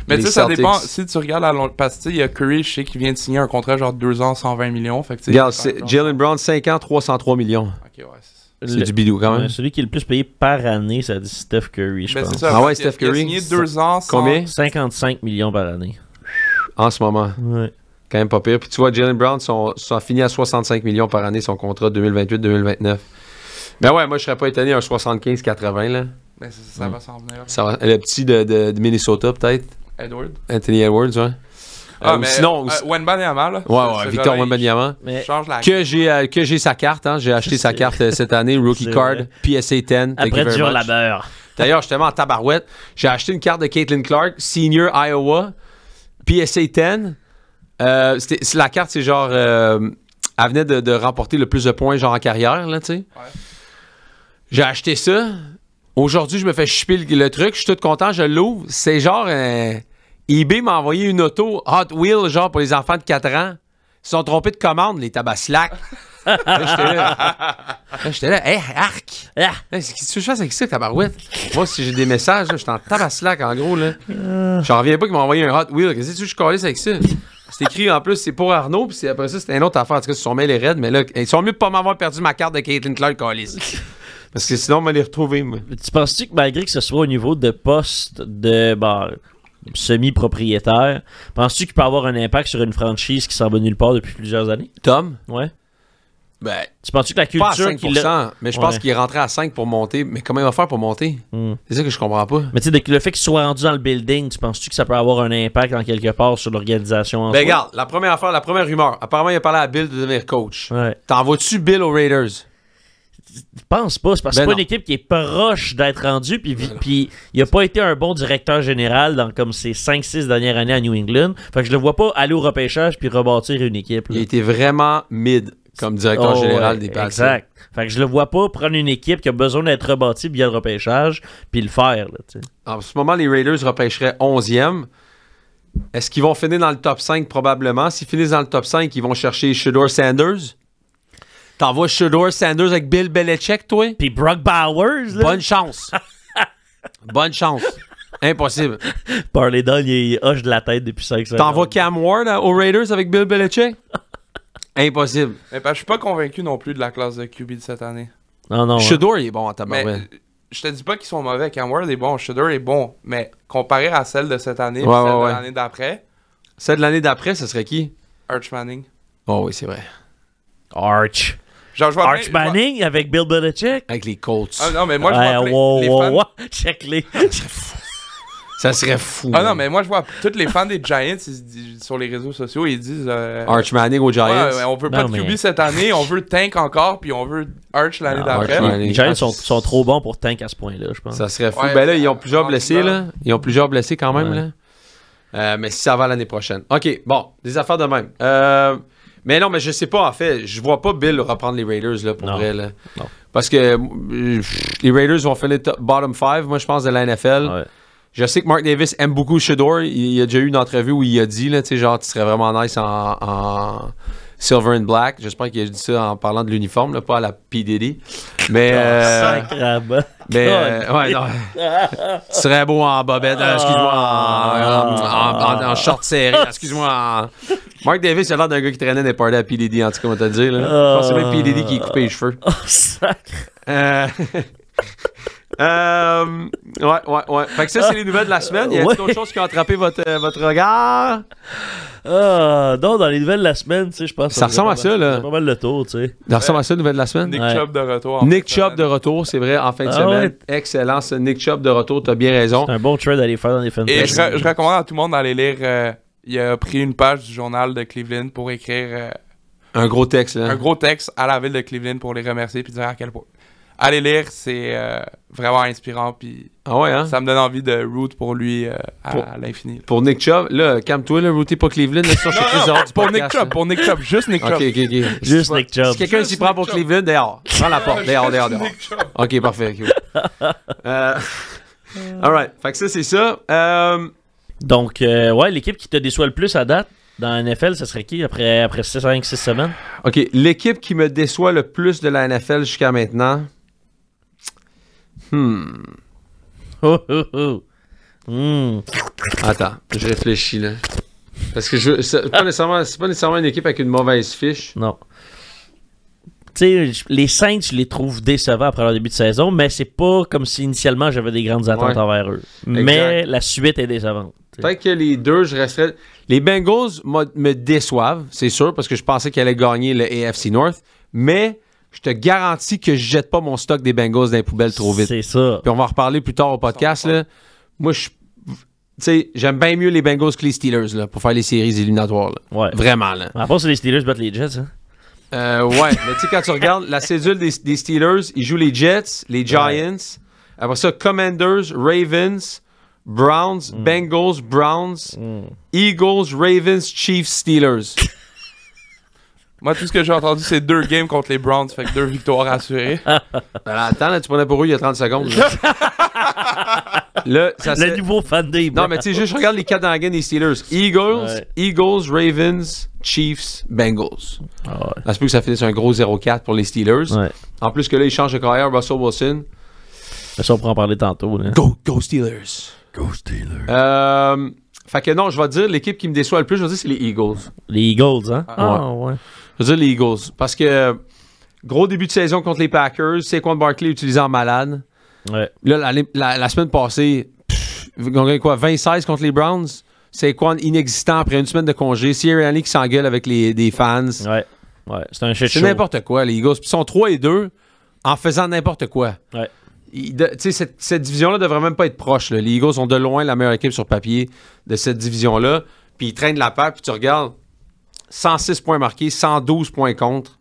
Speaker 6: mais tu sais, ça dépend. Si tu regardes à long... Parce que il y a Curry, je sais qu'il vient de signer un contrat genre 2 ans, 120 millions. Fait que,
Speaker 4: regarde, Jaylen Brown, 5 ans, 303 millions.
Speaker 6: Ok, ouais.
Speaker 4: C'est du bidou quand même.
Speaker 5: Celui qui est le plus payé par année, ça dit Steph Curry, je pense.
Speaker 6: Ça,
Speaker 4: ah ouais, Steph Curry.
Speaker 6: Il a signé 2 ans.
Speaker 4: Combien?
Speaker 5: 55 millions par année.
Speaker 4: En ce moment.
Speaker 5: Ouais.
Speaker 4: Quand même pas pire. Puis tu vois, Jaylen Brown, ça fini à 65 millions par année, son contrat 2028-2029. Ben ouais, moi, je serais pas étonné un 75-80, là.
Speaker 6: Ben ça va s'en venir.
Speaker 4: Ça va, le petit de Minnesota, peut-être. Anthony Edwards, ouais.
Speaker 6: Mais
Speaker 4: sinon,
Speaker 6: Wembanyama, là.
Speaker 4: Ouais, Victor Wembanyama. Que j'ai sa carte, hein. J'ai acheté sa carte cette année, Rookie Card, PSA 10.
Speaker 5: Après dur labeur.
Speaker 4: D'ailleurs, justement, en tabarouette, j'ai acheté une carte de Caitlin Clark, Senior Iowa, PSA 10. La carte, c'est genre... elle venait de remporter le plus de points, genre en carrière, là, tu sais. Ouais. J'ai acheté ça. Aujourd'hui, je me fais chipper le truc. Je suis tout content, je l'ouvre. C'est genre... eBay m'a envoyé une auto Hot Wheels, genre pour les enfants de 4 ans. Ils se sont trompés de commande, les tabaslacs. J'étais là, hey, arc! Qu'est-ce que tu fais avec ça, tabarouette? Moi, si j'ai des messages, j'étais en tabaslac, en gros. Là. J'en reviens pas qu'ils m'ont envoyé un Hot Wheel. Qu'est-ce que tu veux que je calisse avec ça? C'est écrit en plus, c'est pour Arnaud, puis après ça, c'était une autre affaire. En tout cas, ils se sont mêlés raides, mais là, ils sont mieux de pas m'avoir perdu ma carte de Caitlin Clark, calisse. Parce que sinon, on va les retrouver, moi.
Speaker 5: Tu penses-tu que malgré que ce soit au niveau de poste de semi-propriétaire, penses-tu qu'il peut avoir un impact sur une franchise qui s'en va nulle part depuis plusieurs années?
Speaker 4: Tom?
Speaker 5: Ouais.
Speaker 4: Ben,
Speaker 5: tu penses-tu que la culture...
Speaker 4: Pas à 5%, mais je pense qu'il est rentré à 5 pour monter. Mais comment il va faire pour monter? C'est ça que je comprends pas.
Speaker 5: Mais tu sais, le fait qu'il soit rendu dans le building, tu penses-tu que ça peut avoir un impact en quelque part sur l'organisation en soi?
Speaker 4: Regarde, la première rumeur. Apparemment, il a parlé à Bill de devenir coach.
Speaker 5: Ouais.
Speaker 4: T'envoies-tu Bill aux Raiders?
Speaker 5: Je pense pas. C'est parce que c'est pas une équipe qui est proche d'être rendue. Puis il a pas été un bon directeur général dans comme ses 5-6 dernières années à New England. Fait que je le vois pas aller au repêchage puis rebâtir une équipe. Là.
Speaker 4: Il a été vraiment mid comme directeur général des Pats.
Speaker 5: Exact. Fait que je le vois pas prendre une équipe qui a besoin d'être rebâtie via le repêchage puis le faire. Là,
Speaker 4: en ce moment, les Raiders repêcheraient 11e. Est-ce qu'ils vont finir dans le top 5? Probablement. S'ils finissent dans le top 5, ils vont chercher Shedeur Sanders. T'envoies Shedeur Sanders avec Bill Belichick, toi?
Speaker 5: Puis Brock Bowers, là.
Speaker 4: Bonne chance. Bonne chance. Impossible.
Speaker 5: Parley Down, il hoche de la tête depuis 5 secondes.
Speaker 4: T'envoies Cam Ward aux Raiders avec Bill Belichick? Impossible.
Speaker 6: Mais je suis pas convaincu non plus de la classe de QB de cette année.
Speaker 5: Non.
Speaker 4: Shedeur, il est bon en tabarouette.
Speaker 6: Mais je te dis pas qu'ils sont mauvais. Cam Ward est bon, Shedeur est bon. Mais comparé à celle de cette année et celle de l'année d'après...
Speaker 4: Celle de l'année d'après, ce serait qui?
Speaker 6: Arch Manning.
Speaker 4: Oh oui, c'est vrai.
Speaker 5: Arch.
Speaker 6: Genre,
Speaker 5: Arch Manning avec Bill Belichick?
Speaker 4: Avec les Colts.
Speaker 6: Ah non, mais moi, je vois les fans...
Speaker 5: Check-les.
Speaker 4: Ça serait fou.
Speaker 6: Ah non, mais moi, je vois tous les fans des Giants sur les réseaux sociaux, ils disent...
Speaker 4: Arch Manning aux Giants.
Speaker 6: Ouais, on veut pas de QB cette année, on veut Tank encore, puis on veut Arch l'année d'après.
Speaker 5: Les Giants sont trop bons pour Tank à ce point-là, je pense.
Speaker 4: Ça serait fou. Ben là, ils ont plusieurs blessés, là. Ils ont plusieurs blessés quand même, là. Mais si ça va l'année prochaine. OK, bon, des affaires de même. Mais non, mais je sais pas, en fait. Je vois pas Bill reprendre les Raiders, là, pour vrai, là.
Speaker 5: Non.
Speaker 4: Parce que les Raiders vont finir bottom 5, moi, je pense, de la NFL.
Speaker 5: Ouais.
Speaker 4: Je sais que Mark Davis aime beaucoup Shedeur. Il a déjà eu une entrevue où il a dit, là, tu sais, genre, tu serais vraiment nice en silver and black. J'espère qu'il a dit ça en parlant de l'uniforme, là, pas à la P. Diddy. Mais.
Speaker 5: Sacrement.
Speaker 4: Mais, ouais, non. Tu serais beau en bobette, excuse-moi, en short serré, excuse-moi. Mark Davis, il a l'air d'un gars qui traînait des parties à P. Diddy, en tout cas, on va te le dire, là. Je pense que c'est même P. Diddy qui coupait les cheveux.
Speaker 5: Oh, sacre.
Speaker 4: Ouais. Fait que ça, c'est les nouvelles de la semaine. Y a d'autres choses qui ont attrapé votre regard?
Speaker 5: Non, dans les nouvelles de la semaine, tu sais, je pense.
Speaker 4: Ça ressemble à ça, là.
Speaker 5: C'est pas mal le tour, tu sais.
Speaker 4: Ça ressemble à ça, les nouvelles de la semaine?
Speaker 6: Nick Chubb de retour.
Speaker 4: Nick Chubb de retour, c'est vrai, en fin de semaine. Ouais. Excellent, ce Nick Chubb de retour, t'as bien raison.
Speaker 5: C'est un bon trade à aller faire dans les fantasy.
Speaker 6: Et je recommande à tout le monde d'aller lire. Il a pris une page du journal de Cleveland pour écrire.
Speaker 4: Un gros texte, là.
Speaker 6: Un gros texte à la ville de Cleveland pour les remercier puis dire à quel point. Allez lire, c'est vraiment inspirant, puis ça me donne envie de root pour lui à l'infini.
Speaker 4: Pour Nick Chubb, là, calme-toi, là, rooter pour Cleveland, là,
Speaker 6: pour Nick Chubb, juste Nick Chubb.
Speaker 4: OK.
Speaker 5: Juste Nick Chubb.
Speaker 4: Si quelqu'un s'y prend pour Cleveland, dehors. Prends la porte, dehors. OK, parfait. Alright, fait que ça, c'est ça.
Speaker 5: Donc, l'équipe qui te déçoit le plus à date dans la NFL, ce serait qui après 5-6 semaines? OK,
Speaker 4: l'équipe qui me déçoit le plus de la NFL jusqu'à maintenant... Attends, je réfléchis là. Parce que c'est pas nécessairement une équipe avec une mauvaise fiche.
Speaker 5: Non. Tu sais, les Saints, je les trouve décevants après leur début de saison, mais c'est pas comme si initialement j'avais des grandes attentes envers eux. Exact. Mais la suite est décevante.
Speaker 4: Peut-être que les deux, je resterais. Les Bengals me déçoivent, c'est sûr, parce que je pensais qu'ils allaient gagner le AFC North, mais je te garantis que je jette pas mon stock des Bengals dans les poubelles trop vite.
Speaker 5: C'est ça.
Speaker 4: Puis on va en reparler plus tard au podcast. Là. Moi, j'aime bien mieux les Bengals que les Steelers là, pour faire les séries éliminatoires. Là.
Speaker 5: Ouais.
Speaker 4: Vraiment. Là.
Speaker 5: À part si les Steelers battent les Jets. Hein?
Speaker 4: Ouais, mais tu sais, quand tu regardes la cédule des Steelers, ils jouent les Jets, les Giants, après ça, Commanders, Ravens, Browns, Bengals, Browns, Eagles, Ravens, Chiefs, Steelers.
Speaker 6: Moi, tout ce que j'ai entendu, c'est 2 games contre les Browns, fait que 2 victoires assurées.
Speaker 4: Attends, là, tu prenais pour eux il y a 30 secondes. Là,
Speaker 5: le nouveau fan day.
Speaker 4: Non, mais tu sais, juste regarde les 4 dans la game des Steelers. Eagles, Ravens, Chiefs, Bengals. Ça se peut que ça finisse un gros 0-4 pour les Steelers. Ouais. En plus que là, ils changent de carrière, Russell Wilson.
Speaker 5: Ça, on pourra en parler tantôt. Là.
Speaker 4: Go Steelers. Go Steelers. Fait que non, je vais dire l'équipe qui me déçoit le plus, je vais dire c'est les Eagles.
Speaker 5: Les Eagles, hein?
Speaker 4: Ouais. Je vais dire les Eagles. Parce que gros début de saison contre les Packers, Saquon Barkley utilisé en malade.
Speaker 5: Ouais.
Speaker 4: Là, la semaine passée, ils ont gagné quoi? 20-16 contre les Browns. Saquon inexistant après une semaine de congé. Sirianni qui s'engueule avec des fans.
Speaker 5: Ouais. C'est un shit show.
Speaker 4: C'est n'importe quoi, les Eagles. Puis ils sont 3-2 en faisant n'importe quoi.
Speaker 5: Ouais.
Speaker 4: Cette division-là devrait même pas être proche. Là. Les Eagles sont de loin la meilleure équipe sur papier de cette division-là. Puis ils traînent la paire, puis tu regardes 106 points marqués, 112 points contre.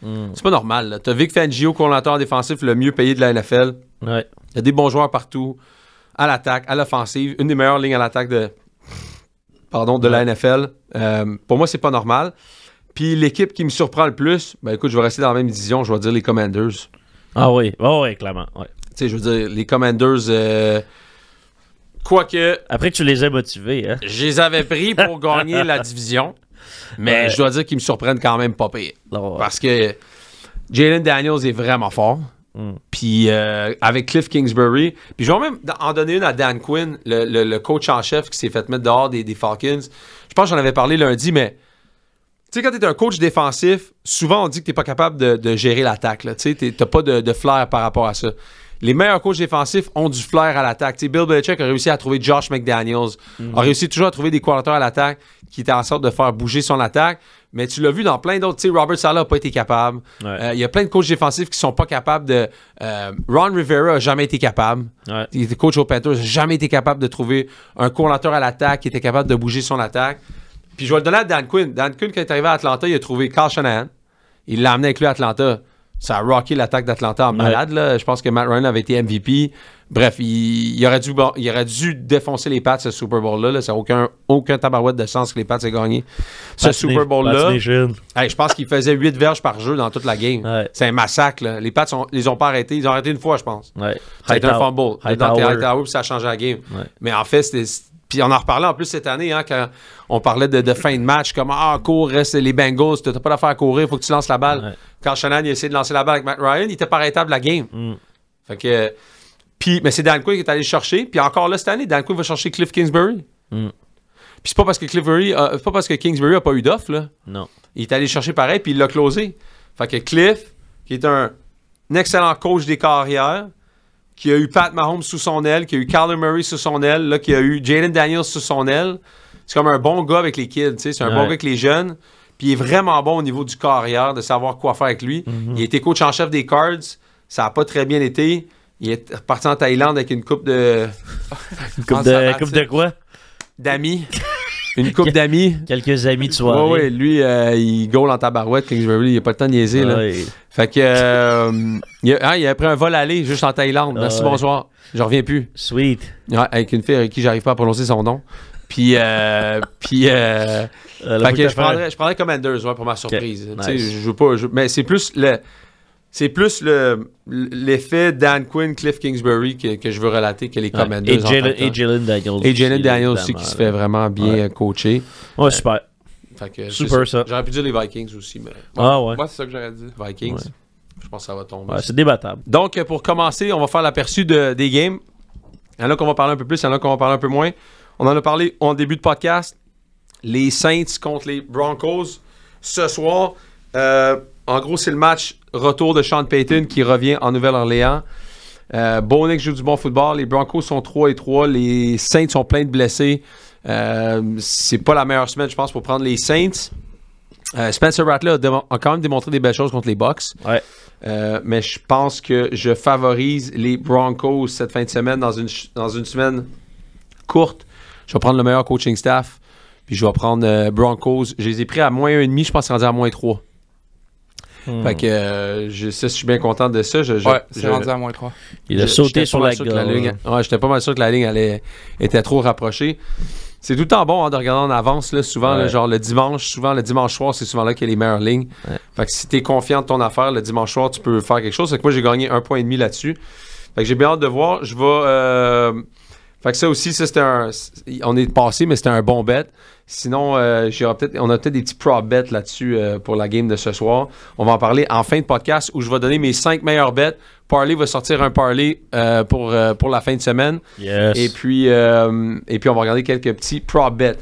Speaker 4: C'est pas normal. T'as Vic Fangio, coordinateur défensif le mieux payé de la NFL.
Speaker 5: Ouais.
Speaker 4: Il y a des bons joueurs partout, à l'attaque, à l'offensive. Une des meilleures lignes à l'attaque de la NFL. Pour moi, c'est pas normal. Puis l'équipe qui me surprend le plus, ben écoute, je vais rester dans la même division, je vais dire les Commanders.
Speaker 5: Ah oui, clairement. Ouais.
Speaker 4: Tu sais, je veux dire, les Commanders, quoique...
Speaker 5: Après que tu les aies motivés, hein?
Speaker 4: Je les avais pris pour gagner la division. Mais je dois dire qu'ils me surprennent quand même pas pire. Parce que Jalen Daniels est vraiment fort. Puis avec Cliff Kingsbury. Puis je vais même en donner une à Dan Quinn, le coach en chef qui s'est fait mettre dehors des Falcons. Je pense que j'en avais parlé lundi, mais tu sais, quand tu es un coach défensif, souvent on dit que tu n'es pas capable de gérer l'attaque. Tu n'as pas de flair par rapport à ça. Les meilleurs coachs défensifs ont du flair à l'attaque. T'sais, Bill Belichick a réussi à trouver Josh McDaniels, a réussi toujours à trouver des coordinateurs à l'attaque qui étaient en sorte de faire bouger son attaque. Mais tu l'as vu dans plein d'autres. Robert Saleh n'a pas été capable. Il y a plein de coachs défensifs qui ne sont pas capables de... Ron Rivera n'a jamais été capable. Il était coach aux Panthers, n'a jamais été capable de trouver un coordinateur à l'attaque qui était capable de bouger son attaque. Puis je vais le donner à Dan Quinn. Dan Quinn, quand il est arrivé à Atlanta, il a trouvé Kyle Shanahan. Il l'a amené avec lui à Atlanta. Ça a rocké l'attaque d'Atlanta en malade. Là. Je pense que Matt Ryan avait été MVP. Bref, il aurait dû défoncer les Pats ce Super Bowl-là. Ça n'a aucun tabarouette de sens que les Pats aient gagné ce Super Bowl-là. Hey, je pense qu'il faisait 8 verges par jeu dans toute la game. C'est un massacre. Là. Les Pats, ils ont pas arrêté. Ils ont arrêté une fois, je pense. C'était un fumble. Hightower, puis ça a changé la game. Mais en fait, c'était... Puis on en reparlait en plus cette année, quand on parlait de fin de match, comme cours, reste les Bengals, t'as pas d'affaire à courir, il faut que tu lances la balle. Quand Shanahan a essayé de lancer la balle avec Matt Ryan, il était pas arrêtable la game. Fait que. Mais c'est Dan Quinn qui est allé le chercher. Puis encore là, cette année, Dan Quinn va chercher Cliff Kingsbury. Puis c'est pas parce que Kingsbury a pas eu d'offre, là. Non. Il est allé le chercher pareil, puis il l'a closé. Fait que Cliff, qui est un excellent coach des carrières, qui a eu Pat Mahomes sous son aile, qui a eu Kyler Murray sous son aile, là, qui a eu Jalen Daniels sous son aile. C'est comme un bon gars avec les kids, c'est un bon gars avec les jeunes. Puis il est vraiment bon au niveau du carrière, de savoir quoi faire avec lui. Il a été coach en chef des Cards, ça n'a pas très bien été. Il est reparti en Thaïlande avec une coupe de...
Speaker 5: coupe de quoi?
Speaker 4: D'amis. Une couple d'amis.
Speaker 5: Quelques amis de soirée.
Speaker 4: Oui, lui, il goal en tabarouette. Kingsbury, il n'a pas le temps de niaiser. Là. Fait que, il a pris un vol aller juste en Thaïlande. Merci, bonsoir. Je reviens plus.
Speaker 5: Sweet.
Speaker 4: Ouais, avec une fille avec qui j'arrive pas à prononcer son nom. Puis je prendrais Commanders pour ma surprise. Nice. Je veux pas, mais c'est plus l'effet Dan Quinn, Cliff Kingsbury que je veux relater que les Commanders.
Speaker 5: Et Jalen Daniels.
Speaker 4: Et Jalen Daniels aussi qui se fait vraiment bien coacher.
Speaker 5: Ouais, super.
Speaker 4: Fait que
Speaker 5: super ça.
Speaker 4: J'aurais pu dire les Vikings aussi, mais.
Speaker 6: Moi, c'est ça que j'aurais dit.
Speaker 4: Vikings. Ouais. Je pense que ça va tomber.
Speaker 5: Ouais, c'est débattable.
Speaker 4: Donc, pour commencer, on va faire l'aperçu des games. Il y en a qu'on va parler un peu plus, il y en a qu'on va parler un peu moins. On en a parlé en début de podcast. Les Saints contre les Broncos ce soir. En gros, c'est le match retour de Sean Payton qui revient en Nouvelle-Orléans. Bonnick joue du bon football. Les Broncos sont 3-3. Les Saints sont pleins de blessés. C'est pas la meilleure semaine, je pense, pour prendre les Saints. Spencer Rattler a quand même démontré des belles choses contre les Bucks.
Speaker 5: Ouais.
Speaker 4: Mais je pense que je favorise les Broncos cette fin de semaine dans une semaine courte. Je vais prendre le meilleur coaching staff. Puis je vais prendre Broncos. Je les ai pris à -1,5. Je pense que c'est rendu à -3. Fait que je suis bien content de ça.
Speaker 6: C'est rendu à -3.
Speaker 5: Il a sauté sur la ligne.
Speaker 4: Ouais, j'étais pas mal sûr que la ligne était trop rapprochée. C'est tout le temps bon de regarder en avance. Là, souvent, là, genre le dimanche soir, c'est souvent là qu'il y a les meilleures lignes. Ouais. Fait que si t'es confiant de ton affaire, le dimanche soir, tu peux faire quelque chose. Fait que moi, j'ai gagné 1,5 point là-dessus. Fait que j'ai bien hâte de voir. Je vais... Fait que ça aussi, on est passé, mais c'était un bon bet. Sinon, on a peut-être des petits prop bets là-dessus pour la game de ce soir. On va en parler en fin de podcast où je vais donner mes 5 meilleurs bets. Parlay va sortir un parlay pour la fin de semaine.
Speaker 5: Yes.
Speaker 4: Et puis, on va regarder quelques petits prop bets.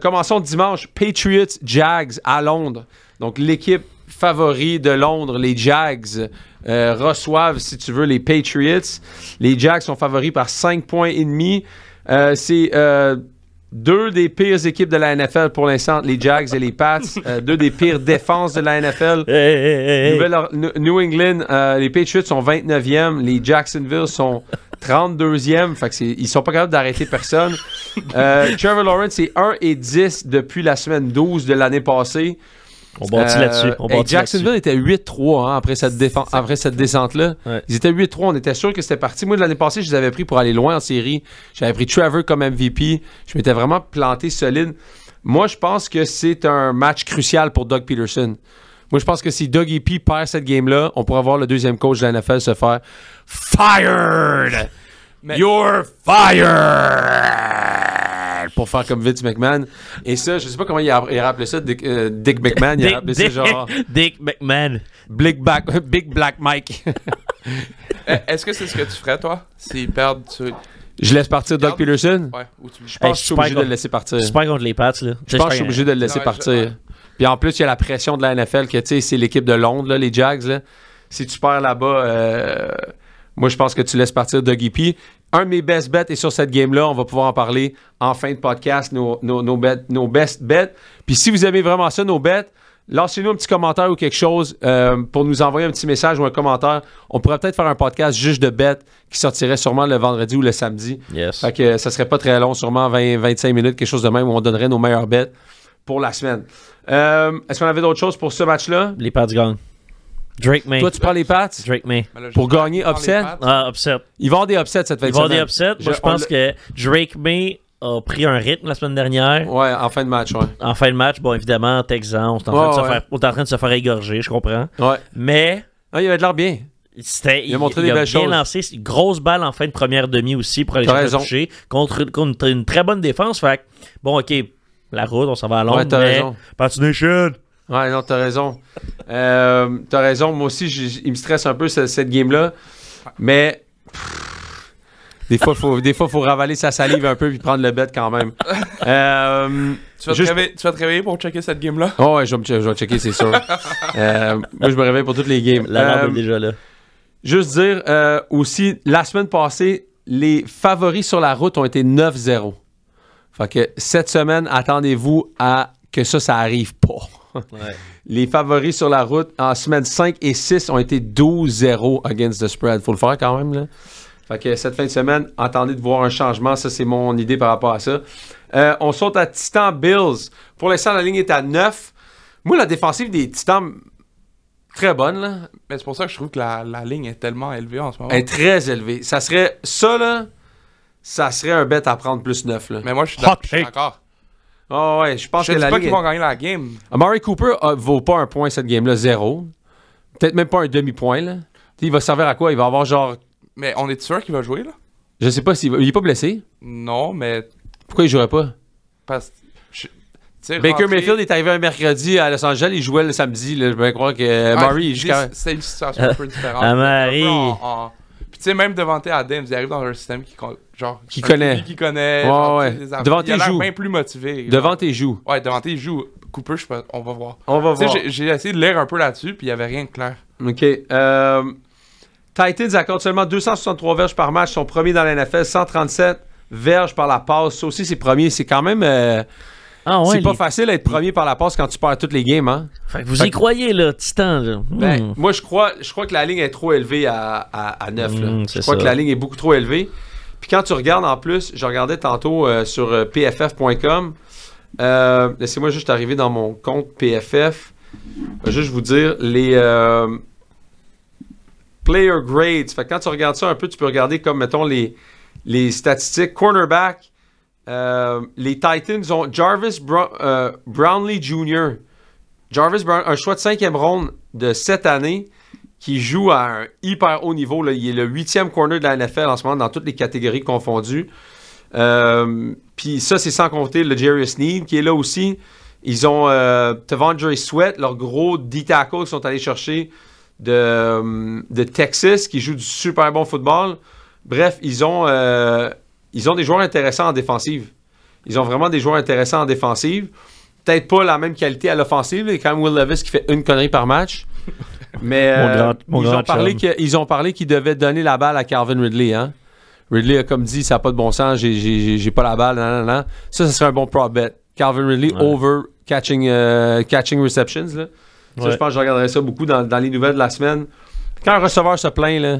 Speaker 4: Commençons dimanche. Patriots Jags à Londres. Donc, l'équipe favori de Londres, les Jags, reçoivent, si tu veux, les Patriots. Les Jags sont favoris par 5,5 points. C'est deux des pires équipes de la NFL pour l'instant, les Jags et les Pats. Deux des pires défenses de la NFL. New England, les Patriots sont 29e. Les Jacksonville sont 32e. Fait que ils sont pas capables d'arrêter personne. Trevor Lawrence, c'est 1-10 depuis la semaine 12 de l'année passée.
Speaker 5: On bâtit là-dessus.
Speaker 4: Jacksonville était 8-3 après cette descente-là. Ouais. Ils étaient 8-3. On était sûr que c'était parti. Moi, de l'année passée, je les avais pris pour aller loin en série. J'avais pris Trevor comme MVP. Je m'étais vraiment planté solide. Moi, je pense que c'est un match crucial pour Doug Peterson. Moi, je pense que si Doug EP perd cette game-là, on pourra voir le deuxième coach de la NFL se faire « Fired! You're fired! » pour faire comme Vince McMahon. Et ça, je sais pas comment il a rappelé ça, Dick McMahon, il a rappelé ça genre...
Speaker 5: Dick McMahon.
Speaker 4: Big Black Mike.
Speaker 6: Est-ce que c'est ce que tu ferais, toi, s'ils perdent
Speaker 4: Je laisse partir Doug Peterson?
Speaker 6: Ouais.
Speaker 4: Je pense que je suis obligé de le laisser partir.
Speaker 5: J'espère contre les Pats, là.
Speaker 4: Je pense que je suis obligé de le laisser partir. Puis en plus, il y a la pression de la NFL, que tu sais, c'est l'équipe de Londres, là, les Jags. Là. Si tu perds là-bas, moi, je pense que tu laisses partir Dougie P. Un de mes best bets est sur cette game-là. On va pouvoir en parler en fin de podcast, nos best bets. Puis si vous aimez vraiment ça, nos bets, lâchez-nous un petit commentaire ou quelque chose pour nous envoyer un petit message ou un commentaire. On pourrait peut-être faire un podcast juste de bets qui sortirait sûrement le vendredi ou le samedi.
Speaker 5: Yes.
Speaker 4: Fait que ça serait pas très long, sûrement 20-25 minutes, quelque chose de même, où on donnerait nos meilleurs bets pour la semaine. Est-ce qu'on avait d'autres choses pour ce match-là?
Speaker 5: Les Pats gagnent. Drake May.
Speaker 4: Toi, tu prends les Pats?
Speaker 5: Drake May.
Speaker 4: Pour gagner upset?
Speaker 5: Ah, upset.
Speaker 4: Il va y avoir des upsets cette fin de semaine.
Speaker 5: Il va y avoir des upsets. Moi, je pense que Drake May a pris un rythme la semaine dernière.
Speaker 4: Ouais, en fin de match, ouais.
Speaker 5: En fin de match, bon, évidemment, Texan, on est en train de se faire égorger, je comprends.
Speaker 4: Ouais.
Speaker 5: Mais...
Speaker 4: Ah, il avait de l'air bien.
Speaker 5: Il
Speaker 4: a montré des belles choses.
Speaker 5: Il a bien lancé une grosse balle en fin de première demi aussi pour aller se toucher contre une très bonne défense. Fait que, bon, OK, la route, on s'en va à Londres,
Speaker 4: ouais, t'as raison.
Speaker 5: Patination.
Speaker 4: Ouais, non, t'as raison. T'as raison. Moi aussi, il me stresse un peu cette game-là. Mais des fois, faut ravaler sa salive un peu puis prendre le bet quand même.
Speaker 6: Tu vas te réveiller pour checker cette game-là?
Speaker 4: Oh, ouais, je vais checker, c'est sûr. Moi, je me réveille pour toutes les games.
Speaker 5: La lampe est déjà là.
Speaker 4: Juste dire aussi, la semaine passée, les favoris sur la route ont été 9-0. Fait que cette semaine, attendez-vous à que ça arrive pas. Ouais. Les favoris sur la route en semaine 5 et 6 ont été 12-0 against the spread. Faut le faire quand même, là. Fait que cette fin de semaine, attendez de voir un changement. Ça, c'est mon idée par rapport à ça. On saute à Titan Bills. Pour l'instant, la ligne est à 9. Moi, la défensive des Titans, très bonne, là.
Speaker 6: Mais c'est pour ça que je trouve que la ligne est tellement élevée en ce moment.
Speaker 4: Elle est très élevée. Ça serait un bet à prendre plus 9, là.
Speaker 6: Mais moi, je suis d'accord.
Speaker 4: Oh ouais, je pense que la
Speaker 6: ligne... Je dis pas
Speaker 4: qu'ils
Speaker 6: vont gagner la game.
Speaker 4: Amari Cooper vaut pas un point cette game-là, 0. Peut-être même pas un demi-point, là. T'sais, il va servir à quoi? Il va avoir genre...
Speaker 6: Mais on est sûr qu'il va jouer, là?
Speaker 4: Je sais pas s'il va... Il est pas blessé?
Speaker 6: Non, mais...
Speaker 4: Pourquoi il jouerait pas?
Speaker 6: Parce que...
Speaker 4: Baker Mayfield est arrivé un mercredi à Los Angeles, il jouait le samedi. Là. Je vais croire que Amari...
Speaker 6: C'est une situation un peu différente.
Speaker 5: Amari...
Speaker 6: Puis tu sais, même Devante Adams, il arrive dans un système qui
Speaker 4: connaît.
Speaker 6: Ouais,
Speaker 4: genre, ouais. Devante
Speaker 6: il a l'air
Speaker 4: joue.
Speaker 6: bien plus motivé.
Speaker 4: Devante joue.
Speaker 6: Ouais, Devante joue. Cooper, on va voir.
Speaker 4: On va voir.
Speaker 6: J'ai essayé de lire un peu là-dessus, puis il n'y avait rien de clair.
Speaker 4: OK. Titans accorde seulement 263 verges par match. Ils sont premiers dans la NFL. 137 verges par la passe. Ça aussi, c'est premier. C'est quand même... c'est pas facile d'être premier par la passe quand tu perds toutes les games, hein?
Speaker 5: Fait que vous y croyez, là, Titan, là.
Speaker 4: Ben, moi, je crois que la ligne est trop élevée à 9, là. Je crois que la ligne est beaucoup trop élevée. Puis quand tu regardes, en plus, je regardais tantôt sur pff.com. Laissez-moi juste arriver dans mon compte PFF. Je vais juste vous dire les player grades. Fait que quand tu regardes ça un peu, tu peux regarder comme, mettons, les statistiques. Cornerback. Les Titans ont Jarvis Brownlee Jr. Jarvis Brown, un choix de 5e ronde de cette année qui joue à un hyper haut niveau. Là. Il est le 8e corner de la NFL en ce moment dans toutes les catégories confondues. Puis ça, c'est sans compter le Jerry Sneed qui est là aussi. Ils ont T'Vondre Sweat, leur gros D-tackle qu'ils sont allés chercher de Texas qui joue du super bon football. Bref, ils ont des joueurs intéressants en défensive. Ils ont vraiment des joueurs intéressants en défensive. Peut-être pas la même qualité à l'offensive. Il y a quand même Will Levis qui fait une connerie par match. Mais ils ont parlé qu'ils devaient donner la balle à Calvin Ridley. Hein? Ridley a comme dit, ça n'a pas de bon sens, j'ai pas la balle. Non. Ça serait un bon prop bet. Calvin Ridley over catching receptions. Là. Ça, je pense que je regarderais ça beaucoup dans les nouvelles de la semaine. Quand un receveur se plaint, là,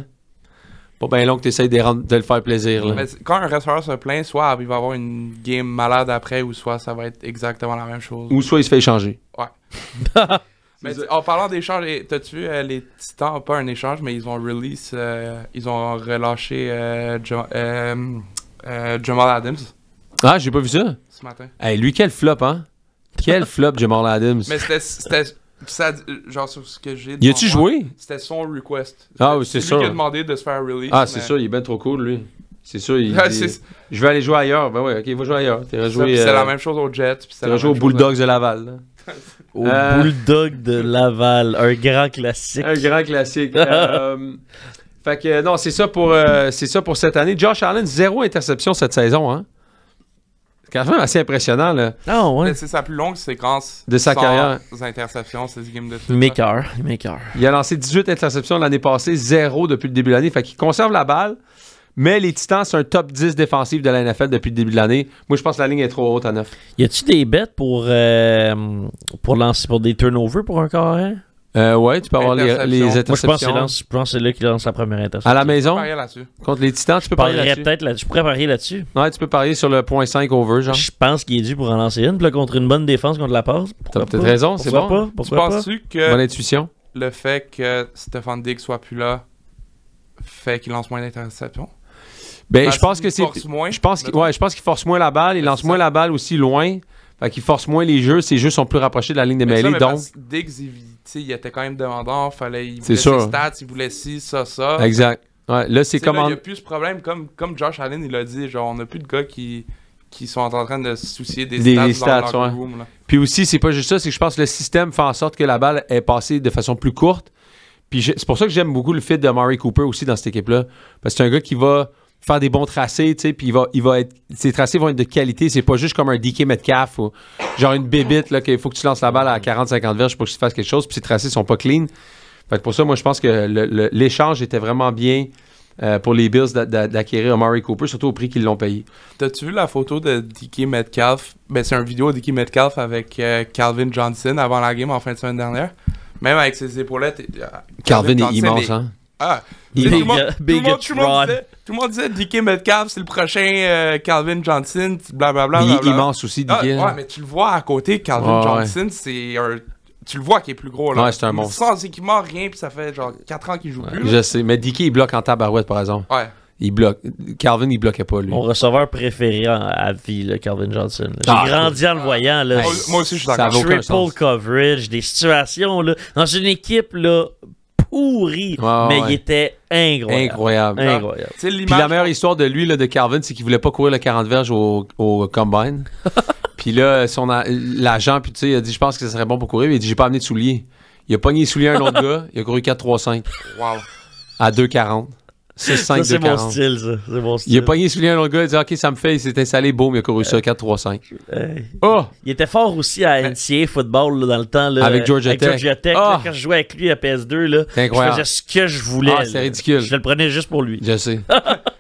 Speaker 4: pas bien long que tu essaies de le faire plaisir. Là.
Speaker 6: Mais quand un receveur se plaint, soit il va avoir une game malade après, ou soit ça va être exactement la même chose.
Speaker 4: Ou soit il se fait échanger.
Speaker 6: Ouais. Mais en parlant d'échange, t'as-tu vu les Titans, pas un échange, mais ils ont relâché Jamal Adams.
Speaker 4: Ah, j'ai pas vu ça.
Speaker 6: Ce matin.
Speaker 4: Hey, lui, quel flop, hein? Quel flop, Jamal Adams.
Speaker 6: Mais c'était ça, genre sur ce que j'ai.
Speaker 4: Y a-tu joué?
Speaker 6: C'était son request.
Speaker 4: Ah oui, c'est sûr.
Speaker 6: lui qui a demandé de se faire release.
Speaker 4: Ah, c'est sûr, il est bien trop cool, lui. C'est sûr, il dit, je vais aller jouer ailleurs. Ben ouais, ok, il va jouer ailleurs.
Speaker 6: C'est la même chose aux Jets.
Speaker 4: Tu vas jouer aux Bulldogs de Laval.
Speaker 5: Aux Bulldogs de Laval, un grand classique.
Speaker 4: Un grand classique. Fait que non, c'est ça pour cette année. Josh Allen, 0 interception cette saison, hein. C'est quand même assez impressionnant, là.
Speaker 5: Ah ouais.
Speaker 6: C'est sa plus longue séquence
Speaker 4: de sa carrière.
Speaker 6: Interceptions, c'est ce game de
Speaker 5: tout. Maker.
Speaker 4: Il a lancé 18 interceptions l'année passée, 0 depuis le début de l'année. Fait qu'il conserve la balle, mais les Titans, c'est un top 10 défensif de la NFL depuis le début de l'année. Moi, je pense que la ligne est trop haute à 9.
Speaker 5: Y a-tu des bêtes pour lancer pour des turnovers pour un carré?
Speaker 4: Ouais, tu peux avoir les interceptions.
Speaker 5: Moi, je pense que c'est là qui lance sa première interception.
Speaker 4: À la maison, contre les Titans, tu peux parier là-dessus.
Speaker 5: Je pourrais parier là-dessus.
Speaker 4: Ouais, tu peux parier sur le 0.5 over, genre.
Speaker 5: Je pense qu'il est dû pour en lancer une. Puis là, contre une bonne défense contre la passe.
Speaker 4: T'as peut-être raison, c'est bon.
Speaker 5: Pourquoi pas?
Speaker 6: Penses-tu que
Speaker 4: bonne intuition.
Speaker 6: Le fait que Stephon Diggs soit plus là fait qu'il lance moins d'interceptions?
Speaker 4: Ben, je pense que c'est. Je pense qu'il force moins la balle. Il lance moins la balle aussi loin. Fait qu'il force moins les jeux. Ses jeux sont plus rapprochés de la ligne de mêlée. Donc,
Speaker 6: Diggs, il était quand même demandant. Il voulait ses stats, il voulait ci, ça.
Speaker 4: Exact. Ouais, là, c'est comme.
Speaker 6: Il n'y a plus ce problème. Comme Josh Allen, il a dit, genre, on n'a plus de gars qui sont en train de se soucier des stats dans le room. Là.
Speaker 4: Puis aussi, c'est pas juste ça. C'est que je pense que le système fait en sorte que la balle est passée de façon plus courte. Puis c'est pour ça que j'aime beaucoup le fit de Amari Cooper aussi dans cette équipe-là. Parce que c'est un gars qui va faire des bons tracés, tu sais, puis ses tracés vont être de qualité. C'est pas juste comme un DK Metcalf ou genre une bébite, là, qu'il faut que tu lances la balle à 40-50 verges pour que tu fasses quelque chose, puis ses tracés sont pas clean. Fait que pour ça, moi, je pense que l'échange était vraiment bien pour les Bills d'acquérir Amari Cooper, surtout au prix qu'ils l'ont payé.
Speaker 6: T'as-tu vu la photo de DK Metcalf? Ben, c'est une vidéo de DK Metcalf avec Calvin Johnson avant la game en fin de semaine dernière. Même avec ses épaulettes.
Speaker 4: Calvin est immense, hein?
Speaker 6: Ah, tout le monde disait DK Metcalf, c'est le prochain Calvin Johnson, blablabla.
Speaker 4: Il est immense aussi, DK.
Speaker 6: Ouais, mais tu le vois à côté, Calvin Johnson, c'est un. Tu le vois qui est plus gros, là.
Speaker 4: Ouais, c'est un monstre.
Speaker 6: Sans équipement, rien, puis ça fait genre 4 ans qu'il joue plus.
Speaker 4: Je sais, mais DK, il bloque en tabarouette, par exemple.
Speaker 6: Ouais.
Speaker 4: Il bloque. Calvin, il bloquait pas, lui.
Speaker 5: Mon receveur préféré à vie, là, Calvin Johnson. J'ai grandi en le voyant. Là.
Speaker 6: Moi aussi, je suis d'accord.
Speaker 5: Triple coverage, des situations, là, dans une équipe, là, pourrie, mais il était incroyable.
Speaker 4: Puis la meilleure histoire de lui, là, de Calvin, c'est qu'il voulait pas courir le 40 verges au Combine. Puis là, l'agent, puis tu sais, il a dit, je pense que ça serait bon pour courir. Il a dit, j'ai pas amené de souliers. Il a pogné les souliers à un autre gars. Il a couru 4-3-5.
Speaker 6: Wow.
Speaker 4: À 2,40. 6-5,
Speaker 5: c'est mon style, ça. C'est mon style.
Speaker 4: Il a pogné les souliers à un autre gars. Il a dit, OK, ça me fait. Il s'est installé. Boum, il a couru ça 4-3-5.
Speaker 5: Il était fort aussi à NCAA football là, dans le temps. Là,
Speaker 4: avec Georgia Tech.
Speaker 5: Là, quand je jouais avec lui à PS2, là, je faisais ce que je voulais.
Speaker 4: C'est ridicule.
Speaker 5: Je le prenais juste pour lui.
Speaker 4: Je sais.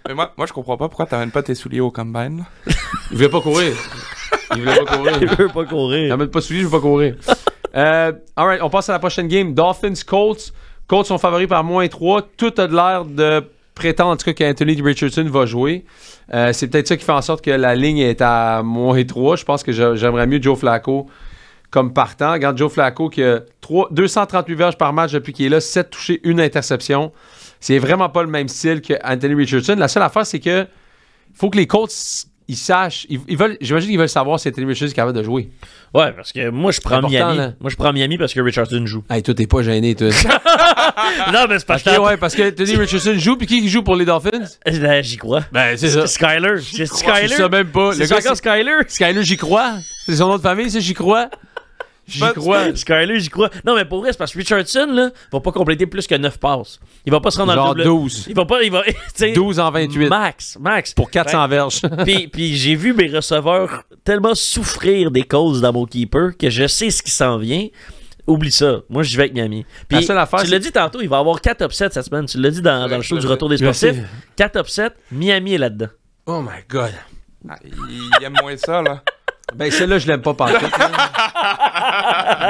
Speaker 6: Mais moi, je comprends pas pourquoi t'amènes pas tes souliers au Combine. Là.
Speaker 4: Il voulait pas courir. Il veut
Speaker 5: pas courir.
Speaker 4: Il n'amène pas de souliers, je veux pas courir. Alright, on passe à la prochaine game. Dolphins-Colts. Colts sont favoris par -3. Tout a de l'air de prétendre, en tout cas, qu'Anthony Richardson va jouer. C'est peut-être ça qui fait en sorte que la ligne est à -3. Je pense que j'aimerais mieux Joe Flacco comme partant. Regarde Joe Flacco qui a 238 verges par match depuis qu'il est là, 7 touchés, 1 interception. C'est vraiment pas le même style qu'Anthony Richardson. La seule affaire, c'est que faut que les Colts ils sachent, j'imagine qu'ils veulent savoir si Anthony Richardson est capable de jouer.
Speaker 5: Ouais, parce que moi je prends Miami. Là. Moi je prends Miami parce que Richardson joue.
Speaker 4: Hey, toi t'es pas gêné, toi.
Speaker 5: Non, mais c'est pas
Speaker 4: ouais, parce que Anthony Richardson joue, puis qui joue pour les Dolphins?
Speaker 5: J'y crois.
Speaker 4: Ben, c'est ça.
Speaker 5: Skyler. C'est Skyler.
Speaker 4: Je sais même pas.
Speaker 5: C'est encore Skyler.
Speaker 4: Skyler, j'y crois. C'est son nom de famille, ça, j'y crois. J'y crois.
Speaker 5: Skyler, j'y crois. Non, mais pour vrai, c'est parce que Richardson, là, va pas compléter plus que 9 passes. Il va pas se rendre dans le double.
Speaker 4: 12.
Speaker 5: Il va
Speaker 4: 12 en 28.
Speaker 5: Max.
Speaker 4: Pour 400 verges.
Speaker 5: Puis j'ai vu mes receveurs tellement souffrir des causes dans mon keeper que je sais ce qui s'en vient. Oublie ça. Moi, j'y vais avec Miami. Puis, tu l'as dit tantôt, il va y avoir 4 upsets cette semaine. Tu l'as dit dans le show du retour des sportifs. 4 upsets, Miami est là-dedans.
Speaker 4: Oh my God.
Speaker 6: Il aime moins ça, là.
Speaker 4: Ben, celle-là, je l'aime pas pantoute.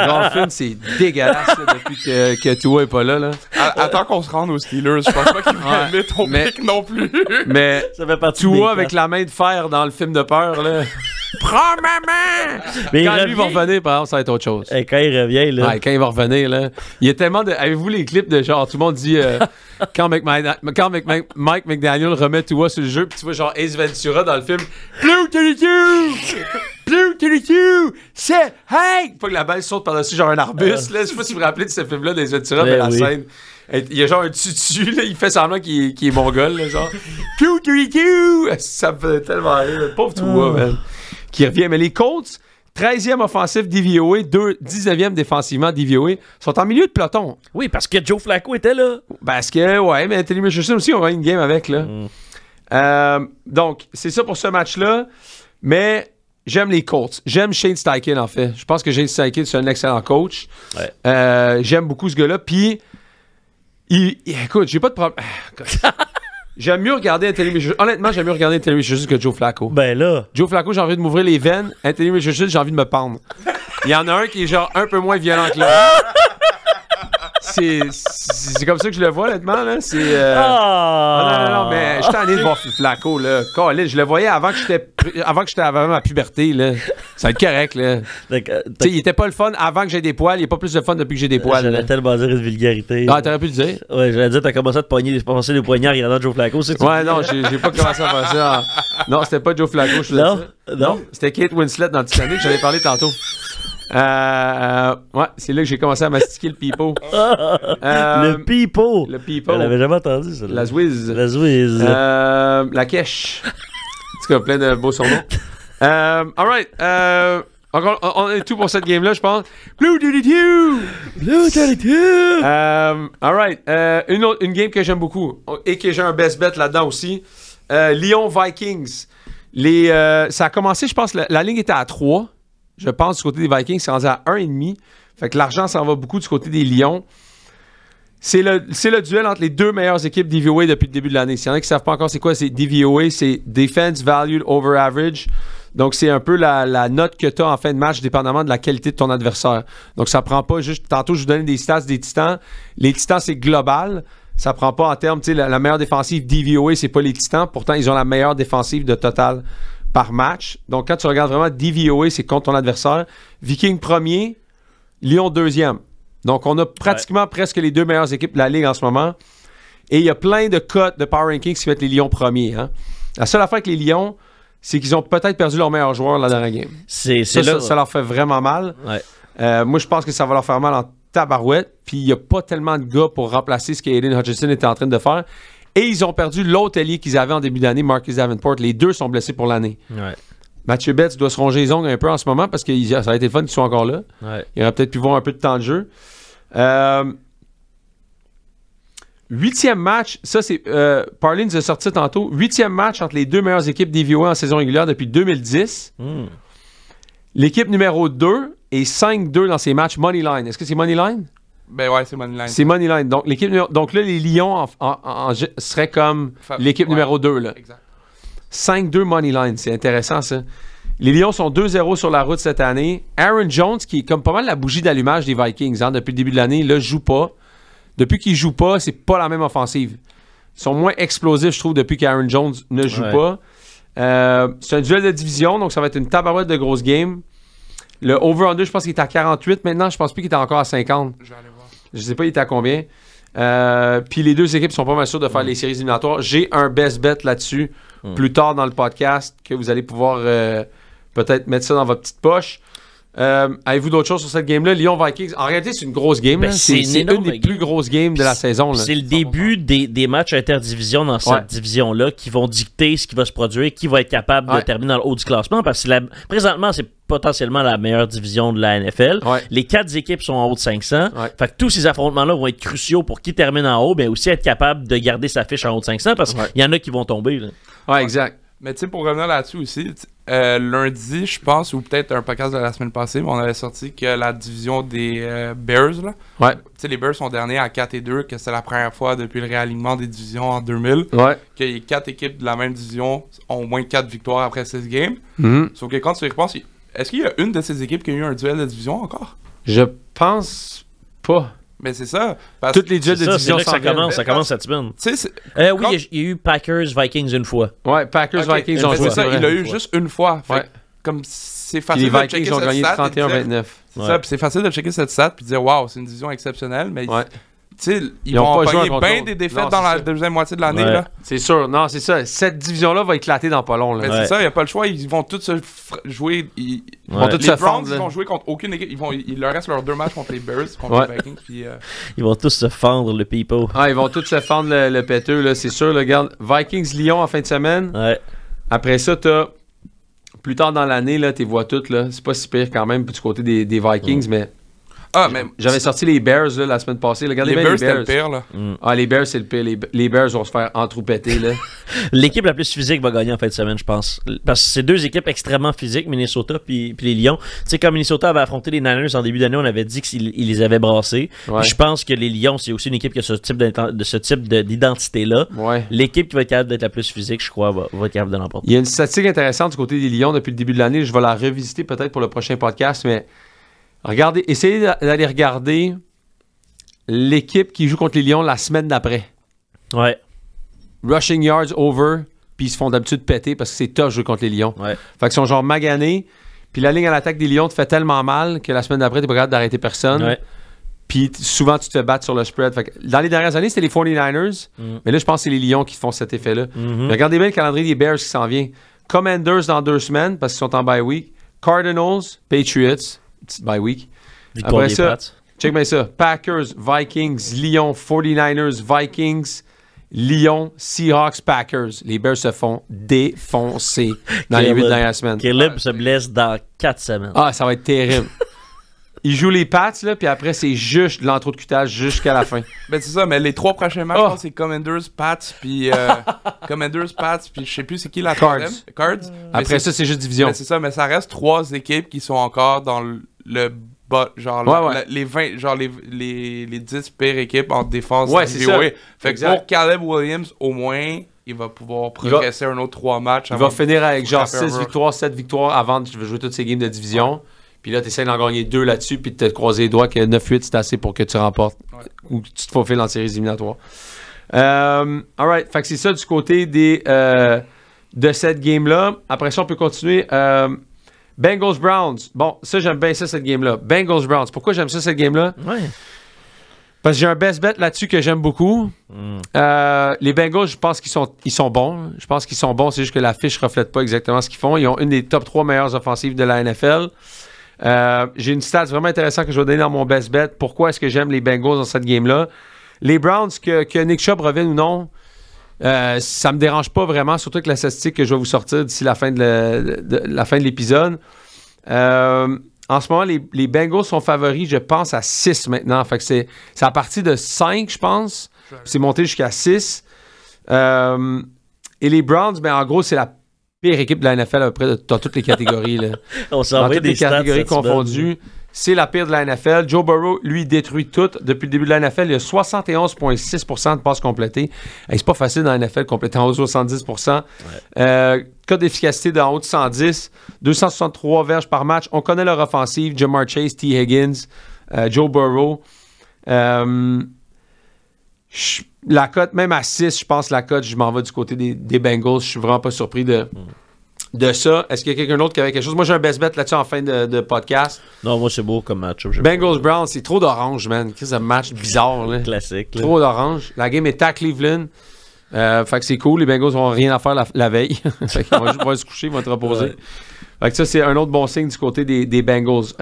Speaker 4: Dolphins, c'est dégueulasse là, depuis que Tua est pas là.
Speaker 6: Attends qu'on se rende aux Steelers. Je pense pas qu'il va aimer ton pic non plus.
Speaker 4: Mais
Speaker 5: ça fait partie
Speaker 4: Tua avec la main de fer dans le film de peur, là. Prends ma main! Mais quand lui va revenir, par exemple, ça va être autre chose.
Speaker 5: Et quand il revient, là.
Speaker 4: Ouais, quand il va revenir, là. Il y a tellement de. Avez-vous les clips de genre, tout le monde dit quand Mike McDaniel remet Tua sur le jeu, puis tu vois genre Ace Ventura dans le film. Blue 32! Blue 32! C'est hey! Pas que la balle saute par-dessus genre un arbuste, là. Je sais pas si vous vous rappelez de ce film-là d'Ace Ventura, mais la scène. Il y a genre un tutu, là, il fait semblant qu'il est mongol, là, genre. Ça me fait tellement rire. Pauvre toi, man. Qui revient. Mais les Colts, 13e offensif DVOA, 19e défensivement DVOA, sont en milieu de peloton.
Speaker 5: Oui, parce que Joe Flacco était là.
Speaker 4: Parce que, ouais, mais Anthony Richardson aussi, on va une game avec, là. Donc, c'est ça pour ce match-là. Mais j'aime les Colts. J'aime Shane Steichen, en fait. Je pense que Shane Steichen, c'est un excellent coach. Ouais. J'aime beaucoup ce gars-là. Puis, écoute, j'ai pas de problème. J'aime mieux regarder Anthony Richardson. Honnêtement, j'aime mieux regarder Anthony Richardson que Joe Flacco.
Speaker 5: Ben là.
Speaker 4: Joe Flacco, j'ai envie de m'ouvrir les veines. Anthony Richardson, j'ai envie de me pendre. Il y en a un qui est genre un peu moins violent que l'autre. C'est comme ça que je le vois, honnêtement. Là. Non, mais j'étais allé de voir Flacco. Là. Je le voyais avant que j'étais avant ma puberté. Là. Ça va être correct. Là. Il était pas le fun avant que j'ai des poils. Il est pas plus de fun depuis que j'ai des poils.
Speaker 5: J'allais tellement dire une vulgarité.
Speaker 4: Ah, t'aurais pu le dire.
Speaker 5: Ouais, j'allais dire, t'as commencé à te passer des poignards regardant Joe Flacco. C'est
Speaker 4: ouais, non, j'ai pas commencé à faire ça. Non, c'était pas Joe Flacco. Non, c'était Kate Winslet dans le Titanic. J'en ai parlé tantôt. Ouais, c'est là que j'ai commencé à mastiquer le pipeau.
Speaker 5: Le pipeau.
Speaker 4: Le pipeau.
Speaker 5: On l'avait jamais entendu, ça.
Speaker 4: La Zwiz.
Speaker 5: La Zwiz.
Speaker 4: La Kesh. En tout cas, plein de beaux surnoms. Alright. On est tout pour cette game-là, je pense. Blue 32!
Speaker 5: Blue 32!
Speaker 4: Alright. Une game que j'aime beaucoup et que j'ai un best bet là-dedans aussi. Lyon Vikings. Ça a commencé, je pense, la ligne était à 3. Je pense du côté des Vikings, c'est rendu à 1,5. Fait que l'argent s'en va beaucoup du côté des Lions. C'est le duel entre les deux meilleures équipes DVOA depuis le début de l'année. S'il y en a qui ne savent pas encore c'est quoi, c'est DVOA, c'est Defense Valued Over Average. Donc, c'est un peu la note que tu as en fin de match, dépendamment de la qualité de ton adversaire. Donc, ça prend pas juste... Tantôt, je vous donnais des stats des Titans. Les Titans, c'est global. Ça prend pas en termes... Tu sais, la meilleure défensive DVOA, c'est pas les Titans. Pourtant, ils ont la meilleure défensive de total par match. Donc, quand tu regardes vraiment DVOA, c'est contre ton adversaire. Viking premier, Lyon deuxième. Donc, on a pratiquement presque les deux meilleures équipes de la Ligue en ce moment. Et il y a plein de cotes de Power Rankings qui mettent les Lions premiers. Hein. La seule affaire avec les Lions, c'est qu'ils ont peut-être perdu leur meilleur joueur la dernière game. Ça leur fait vraiment mal. Ouais. Moi, je pense que ça va leur faire mal en tabarouette. Puis, il n'y a pas tellement de gars pour remplacer ce qu'Aiden Hutchinson était en train de faire. Et ils ont perdu l'autre allié qu'ils avaient en début d'année, Marcus Davenport. Les deux sont blessés pour l'année. Ouais. Mathieu Betts doit se ronger les ongles un peu en ce moment parce que ça a été fun qu'ils soient encore là. Ouais. Il aurait peut-être pu voir un peu de temps de jeu. 8e match, ça c'est... Parley nous a sorti tantôt. 8e match entre les deux meilleures équipes DVOA en saison régulière depuis 2010. L'équipe numéro 2 est 5-2 dans ses matchs Moneyline. Est-ce que c'est Moneyline?
Speaker 6: Ben ouais, c'est Moneyline.
Speaker 4: C'est Moneyline. Donc, donc là, les Lions seraient comme l'équipe numéro 2. Là. Exact. 5-2 Moneyline. C'est intéressant, ça. Les Lions sont 2-0 sur la route cette année. Aaron Jones, qui est comme pas mal la bougie d'allumage des Vikings depuis le début de l'année, là, joue pas. Depuis qu'il joue pas, c'est pas la même offensive. Ils sont moins explosifs, je trouve, depuis qu'Aaron Jones ne joue pas. C'est un duel de division, donc ça va être une tabarouette de grosses games. Le over-under, je pense qu'il est à 48 maintenant. Je pense plus qu'il est encore à 50. Je vais aller voir. Je sais pas, il est à combien. Puis les deux équipes sont pas mal sûres de faire les séries éliminatoires. J'ai un best bet là-dessus plus tard dans le podcast que vous allez pouvoir peut-être mettre ça dans votre petite poche. Avez-vous d'autres choses sur cette game-là? Lyon-Vikings, en réalité, c'est une grosse game. Ben, c'est une des plus grosses games de la saison. Là.
Speaker 5: C'est le début des matchs interdivision dans cette division-là qui vont dicter ce qui va se produire, qui va être capable de terminer dans le haut du classement. Parce que présentement, c'est potentiellement la meilleure division de la NFL. Les 4 équipes sont en haut de 500. Fait que tous ces affrontements-là vont être cruciaux pour qui termine en haut, mais aussi être capable de garder sa fiche en haut de 500 parce qu'il y en a qui vont tomber. Là.
Speaker 4: Ouais, exact.
Speaker 6: Mais tu sais, pour revenir là-dessus aussi, lundi, je pense, ou peut-être un podcast de la semaine passée, on avait sorti que la division des Bears, là, tu sais, les Bears sont derniers à 4-2, que c'est la première fois depuis le réalignement des divisions en 2000, que les 4 équipes de la même division ont au moins 4 victoires après 16 games. Sauf que quand tu y repenses, est-ce qu'il y a une de ces équipes qui a eu un duel de division encore?
Speaker 4: Je pense pas.
Speaker 6: Mais c'est ça.
Speaker 4: Toutes les duels de division,
Speaker 5: ça commence cette semaine. Oui, il y a eu Packers-Vikings une fois.
Speaker 4: Ouais, Packers-Vikings ont joué
Speaker 6: ça. Il a eu juste une fois. Comme c'est facile de checker cette stat.
Speaker 4: Les Vikings ont gagné 31-29.
Speaker 6: C'est facile de checker cette stat et de dire « Wow, c'est une division exceptionnelle », mais ils vont payer bien des défaites dans la deuxième moitié de l'année. Là.
Speaker 4: C'est sûr. Non, c'est ça. Cette division-là va éclater dans pas long. Là.
Speaker 6: Mais c'est ça, il n'y a pas le choix. Ils vont tous se jouer. Ils
Speaker 4: vont tous se fendre.
Speaker 6: Ils vont jouer contre aucune équipe. Il leur reste leurs 2 matchs contre les Bears, contre les Vikings. Puis,
Speaker 5: Ils vont tous se fendre, le people.
Speaker 4: Ah, ils vont tous se fendre le péteux, là, c'est sûr. Là, regarde, Vikings-Lyon en fin de semaine.
Speaker 5: Ouais.
Speaker 4: Après ça, t'as... Plus tard dans l'année, là, t'es vois toutes, là. C'est pas si pire quand même du côté des Vikings, mais...
Speaker 6: mais
Speaker 4: j'avais sorti les Bears là, la semaine passée. Regardez
Speaker 6: les
Speaker 4: bien
Speaker 6: Bears, c'est le pire. Là.
Speaker 4: Ah, les Bears, c'est le pire. Les Bears vont se faire entroupetter. Là.
Speaker 5: L'équipe la plus physique va gagner en fin de semaine, je pense. Parce que c'est 2 équipes extrêmement physiques, Minnesota puis les Lions. Tu sais, quand Minnesota avait affronté les Niners en début d'année, on avait dit qu'ils les avaient brassés. Ouais. Je pense que les Lions, c'est aussi une équipe qui a ce type d'identité-là.
Speaker 4: Ouais.
Speaker 5: L'équipe qui va être capable d'être la plus physique, je crois, va être capable de l'emporter.
Speaker 4: Il y a une statistique intéressante du côté des Lions depuis le début de l'année. Je vais la revisiter peut-être pour le prochain podcast, mais... Regardez, essayez d'aller regarder l'équipe qui joue contre les Lions la semaine d'après.
Speaker 5: Ouais.
Speaker 4: Rushing yards over, puis ils se font d'habitude péter parce que c'est tough de jouer contre les Lions.
Speaker 5: Ouais.
Speaker 4: Fait qu'ils sont genre maganés, puis la ligne à l'attaque des Lions te fait tellement mal que la semaine d'après, t'es pas capable d'arrêter personne.
Speaker 5: Ouais.
Speaker 4: Puis souvent, tu te fais battre sur le spread. Fait que dans les dernières années, c'était les 49ers, mais là, je pense que c'est les Lions qui font cet effet-là. Mais regardez bien le calendrier des Bears qui s'en vient. Commanders dans 2 semaines parce qu'ils sont en bye week. Cardinals, Patriots, petite bye week.
Speaker 5: Victoire
Speaker 4: après ça, check bien ça. Packers, Vikings, Lions, 49ers, Vikings, Lions, Seahawks, Packers. Les Bears se font défoncer dans les 8 dernières semaines.
Speaker 5: Caleb se blesse dans 4 semaines.
Speaker 4: Ah, ça va être terrible. Ils jouent les Pats, là, puis après, c'est juste de l'entrecutage jusqu'à la fin.
Speaker 6: Ben, c'est ça, mais les 3 prochains matchs, je pense, c'est Commanders, Pats, puis Commanders, Pats, puis je sais plus c'est qui la
Speaker 4: Cards.
Speaker 6: Cards.
Speaker 4: Après ça, c'est juste division.
Speaker 6: Ben, c'est ça, mais ça reste 3 équipes qui sont encore dans le bas, genre les 20, genre les 10 pires équipes en défense.
Speaker 4: Ouais, c'est ça.
Speaker 6: Fait que pour Caleb Williams, au moins, il va pouvoir progresser un autre 3 matchs.
Speaker 4: Il va finir avec genre 6 victoires, 7 victoires avant de jouer toutes ces games de division. Puis là, tu essaies d'en gagner 2 là-dessus, puis de te croiser les doigts que 9-8, c'est assez pour que tu remportes ou que tu te faufiles en séries éliminatoires. Alright, fait que c'est ça du côté de cette game-là. Après ça, on peut continuer. Bengals-Browns. Bon, ça, j'aime bien ça, cette game-là. Bengals-Browns. Pourquoi j'aime ça, cette game-là?
Speaker 5: Ouais.
Speaker 4: Parce que j'ai un best bet là-dessus que j'aime beaucoup. Les Bengals, je pense qu'ils sont bons. Je pense qu'ils sont bons, c'est juste que la fiche ne reflète pas exactement ce qu'ils font. Ils ont une des top 3 meilleures offensives de la NFL. J'ai une stat vraiment intéressante que je vais donner dans mon best bet. Pourquoi est-ce que j'aime les Bengals dans cette game-là? Les Browns, que Nick Chubb revienne ou non, ça me dérange pas vraiment, surtout avec la statistique que je vais vous sortir d'ici la fin de l'épisode. En ce moment, les Bengals sont favoris, je pense, à 6 maintenant. Fait que c'est à partir de 5, je pense. C'est monté jusqu'à 6. Et les Browns, ben, en gros, c'est la pire équipe de la NFL à peu près dans toutes les catégories. Là.
Speaker 5: On s'en
Speaker 4: dans
Speaker 5: va
Speaker 4: toutes
Speaker 5: des
Speaker 4: les catégories
Speaker 5: stats,
Speaker 4: confondues. C'est la pire de la NFL. Joe Burrow, lui, détruit tout. Depuis le début de la NFL, il y a 71,6% de passes complétées. Hey, c'est pas facile dans la NFL de compléter en haut de 70%. Code d'efficacité d'en haut de 110. 263 verges par match. On connaît leur offensive. Jamar Chase, T. Higgins, Joe Burrow. La cote, même à 6, je pense la cote, je m'en vais du côté des Bengals. Je suis vraiment pas surpris de ça. Est-ce qu'il y a quelqu'un d'autre qui avait quelque chose? Moi, j'ai un best bet là-dessus en fin de podcast.
Speaker 5: Non, moi, c'est beau comme match.
Speaker 4: Bengals-Browns, c'est trop d'orange, man. C'est un match bizarre. Là.
Speaker 5: Classique. Là.
Speaker 4: Trop d'orange. La game est à Cleveland. Fait que c'est cool. Les Bengals n'ont rien à faire la veille. Fait qu'ils vont se coucher, ils vont être reposés. Ouais. Fait que ça, c'est un autre bon signe du côté des Bengals.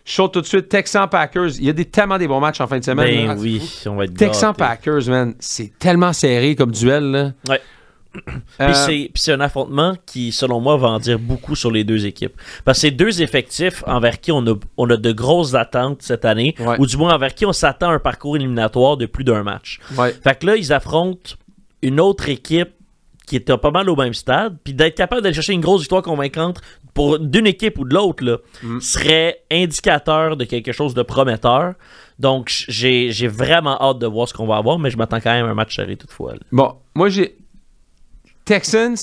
Speaker 4: Je saute tout de suite. Texans-Packers. Il y a tellement des bons matchs en fin de semaine.
Speaker 5: Ben oui, on va être
Speaker 4: Texans-Packers, man. C'est tellement serré comme duel. Là.
Speaker 5: Ouais. Puis c'est un affrontement qui, selon moi, va en dire beaucoup sur les 2 équipes. Parce que c'est 2 effectifs envers qui on a de grosses attentes cette année, ou du moins envers qui on s'attend à un parcours éliminatoire de plus d'un match.
Speaker 4: Ouais.
Speaker 5: Fait que là, ils affrontent une autre équipe qui était pas mal au même stade, puis d'être capable d'aller chercher une grosse victoire convaincante d'une équipe ou de l'autre là, serait indicateur de quelque chose de prometteur. Donc, j'ai vraiment hâte de voir ce qu'on va avoir, mais je m'attends quand même à un match serré toutefois. Là.
Speaker 4: Bon, moi, Texans,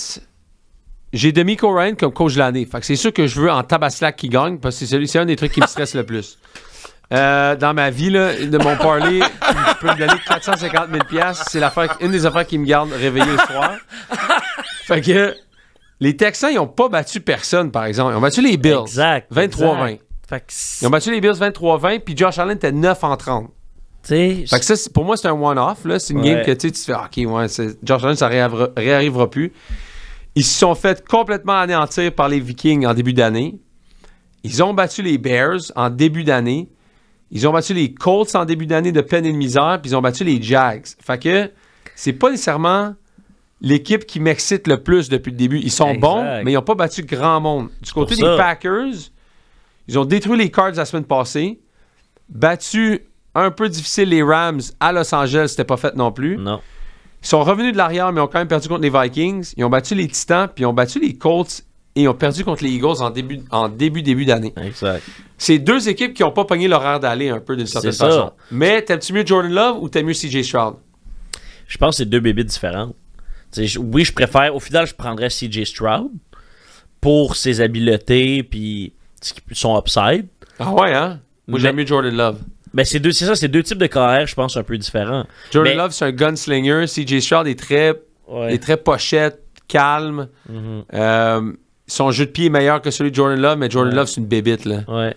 Speaker 4: j'ai D'Amico Ryan comme coach de l'année. Fait que c'est sûr que je veux en tabaslac qui gagne, parce que c'est un des trucs qui me stresse le plus. Dans ma vie, là, de mon parlay, qui peut me donner 450 000 $, c'est une des affaires qui me garde réveillé le soir. Fait que les Texans, ils n'ont pas battu personne, par exemple. Ils ont battu les Bills.
Speaker 5: Exact.
Speaker 4: 23-20.
Speaker 5: Fait que
Speaker 4: ils ont battu les Bills 23-20, puis Josh Allen était 9-30.
Speaker 5: Fait
Speaker 4: que ça, pour moi, c'est un one-off. Là. C'est une game que tu te fais, OK, ouais, Josh Allen, ça réarrivera plus. Ils se sont fait complètement anéantir par les Vikings en début d'année. Ils ont battu les Bears en début d'année. Ils ont battu les Colts en début d'année de peine et de misère. Puis ils ont battu les Jags. Fait que c'est pas nécessairement l'équipe qui m'excite le plus depuis le début. Ils sont bons, mais ils n'ont pas battu grand monde. Du côté des Packers, ils ont détruit les Cards la semaine passée. Battu un peu difficile les Rams à Los Angeles. C'était pas fait non plus.
Speaker 5: Non.
Speaker 4: Ils sont revenus de l'arrière, mais ils ont quand même perdu contre les Vikings. Ils ont battu les Titans, puis ils ont battu les Colts et ils ont perdu contre les Eagles en début d'année.
Speaker 5: Exact.
Speaker 4: C'est deux équipes qui n'ont pas pogné l'horaire d'aller un peu d'une certaine façon. Mais t'aimes-tu mieux Jordan Love ou t'aimes mieux CJ Stroud?
Speaker 5: Je pense que c'est deux bébés différents. Oui, je préfère. Au final, je prendrais CJ Stroud pour ses habiletés puis son upside.
Speaker 4: Ah ouais, hein? Moi, j'aime mieux Jordan Love.
Speaker 5: Ben c'est deux types de carrière, je pense, un peu différents.
Speaker 4: Jordan Love, c'est un gunslinger. CJ Stroud est très pochette, calme. Son jeu de pied est meilleur que celui de Jordan Love, mais Jordan Love, c'est une bébite, là.
Speaker 5: Ouais.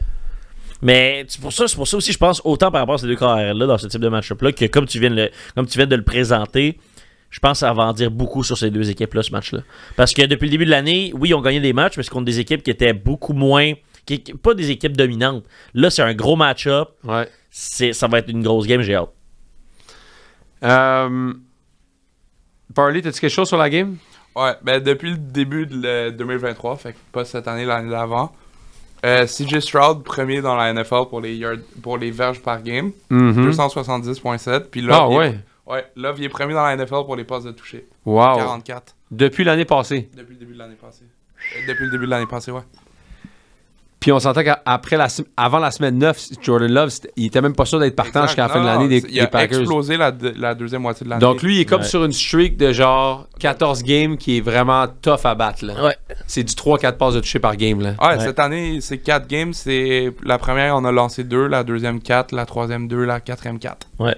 Speaker 5: Mais c'est pour ça aussi, je pense, autant par rapport à ces deux carrières-là, dans ce type de match-up-là, que comme tu viens de le présenter, je pense que ça va en dire beaucoup sur ces deux équipes-là, ce match-là. Parce que depuis le début de l'année, oui, ils ont gagné des matchs, mais c'est contre des équipes qui étaient beaucoup moins... pas des équipes dominantes. Là, c'est un gros match-up.
Speaker 4: Ouais.
Speaker 5: Ça va être une grosse game, j'ai hâte.
Speaker 4: Parley, t'as-tu quelque chose sur la game?
Speaker 6: Ouais, ben depuis le début de 2023, fait que pas cette année, l'année d'avant, CJ Stroud, premier dans la NFL pour les verges par game, 270.7. Puis là, Love, il est premier dans la NFL pour les passes de toucher.
Speaker 4: Wow.
Speaker 6: 44.
Speaker 4: Depuis l'année passée?
Speaker 6: Depuis le début de l'année passée. Depuis le début de l'année passée, ouais.
Speaker 4: Puis on s'entend qu'avant la semaine 9, Jordan Love, il était même pas sûr d'être partant jusqu'à la fin de l'année des Packers.
Speaker 6: Il a explosé la deuxième moitié de l'année.
Speaker 4: Donc lui, il est comme sur une streak de genre 14 games qui est vraiment tough à battre. Là.
Speaker 5: Ouais.
Speaker 4: C'est du 3-4 passes de toucher par game. Là.
Speaker 6: Ouais, cette année, c'est 4 games. La première, on a lancé 2, la deuxième 4, la troisième 2, la quatrième 4.
Speaker 5: Ouais.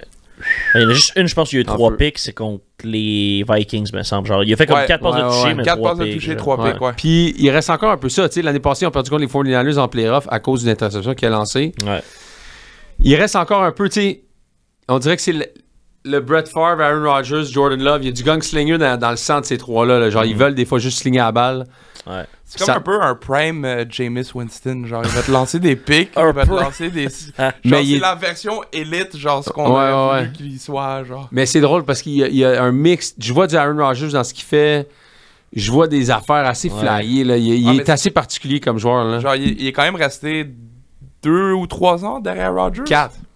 Speaker 5: Il y en a juste une, je pense qu'il y a eu 3 picks, c'est contre les Vikings, me semble. Genre, il a fait comme 4 passes de toucher, mais
Speaker 6: 4 passes de
Speaker 5: picks,
Speaker 6: toucher, 3 picks, ouais.
Speaker 4: Puis il reste encore un peu ça. L'année passée, on a perdu contre les 49ers en playoff à cause d'une interception qu'il a lancée.
Speaker 5: Ouais.
Speaker 4: Il reste encore un peu, on dirait que c'est le Brett Favre, Aaron Rodgers, Jordan Love. Il y a du gunslinger dans le sang de ces trois-là. Là. Genre, ils veulent des fois juste slinger la balle.
Speaker 5: Ouais.
Speaker 6: C'est comme un peu un prime Jameis Winston. Genre, il va te lancer des picks, il va te lancer des... genre, c'est la version élite, genre, ce qu'on a voulu qu'il soit, genre.
Speaker 4: Mais c'est drôle parce qu'il y a un mix. Je vois du Aaron Rodgers dans ce qu'il fait. Je vois des affaires assez flyées. Là. Il est assez particulier comme joueur. Là.
Speaker 6: Genre, il est quand même resté 2 ou 3 ans derrière Rodgers.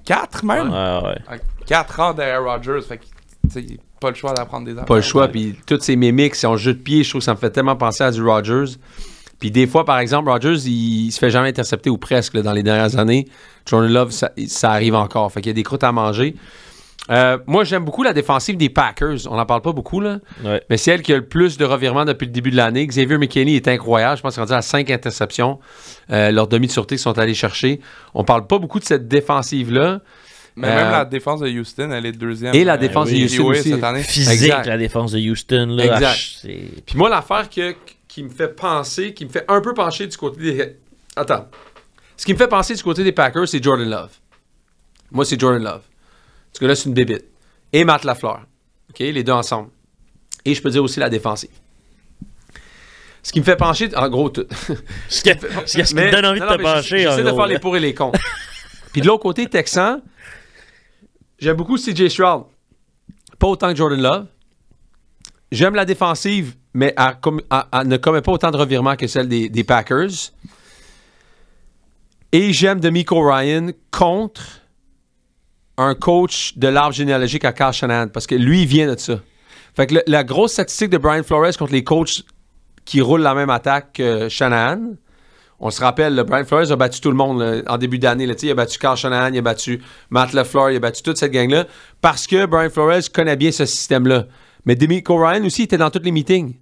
Speaker 6: 4 même?
Speaker 5: Ouais.
Speaker 6: 4 ans derrière Rodgers. Fait que, tu sais, pas le choix d'apprendre des affaires.
Speaker 4: Pas le choix, puis toutes ces mimiques, son jeu de pied, je trouve que ça me fait tellement penser à du Rodgers. Puis des fois, par exemple, Rodgers, il se fait jamais intercepter ou presque là, dans les dernières années. Jordan Love, ça arrive encore. Fait qu'il y a des croûtes à manger. Moi, j'aime beaucoup la défensive des Packers. On n'en parle pas beaucoup, là.
Speaker 5: Ouais.
Speaker 4: Mais c'est elle qui a le plus de revirements depuis le début de l'année. Xavier McKinney est incroyable. Je pense qu'il est rendu à 5 interceptions. Leur demi de sûreté qu'ils sont allés chercher. On parle pas beaucoup de cette défensive-là.
Speaker 6: Mais même la défense de Houston, elle est deuxième.
Speaker 4: Et la défense de Houston aussi.
Speaker 6: Cette année.
Speaker 5: Physique, exact. La défense de Houston. Là,
Speaker 4: exact. Puis moi, l'affaire qui me fait penser, qui me fait un peu pencher du côté des... Attends. Ce qui me fait penser du côté des Packers, c'est Jordan Love. Moi, c'est Jordan Love. Parce que là, c'est une bébite. Et Matt LaFleur. OK? Les deux ensemble. Et je peux dire aussi la défensive. Ce qui me fait pencher... En gros, tout.
Speaker 5: Ce qui me donne envie de te pencher.
Speaker 4: J'essaie de faire les pour et les contre. Puis de l'autre côté, Texan, j'aime beaucoup CJ Stroud. Pas autant que Jordan Love. J'aime la défensive, mais elle ne commet pas autant de revirements que celle des Packers. Et j'aime DeMeco Ryan contre un coach de l'arbre généalogique à Kyle Shanahan, parce que lui, il vient de ça. Fait que la grosse statistique de Brian Flores contre les coachs qui roulent la même attaque que Shanahan, on se rappelle, Brian Flores a battu tout le monde là, en début d'année. Là, il a battu Kyle Shanahan, il a battu Matt LaFleur, il a battu toute cette gang-là, parce que Brian Flores connaît bien ce système-là. Mais DeMeco Ryan aussi, il était dans tous les meetings.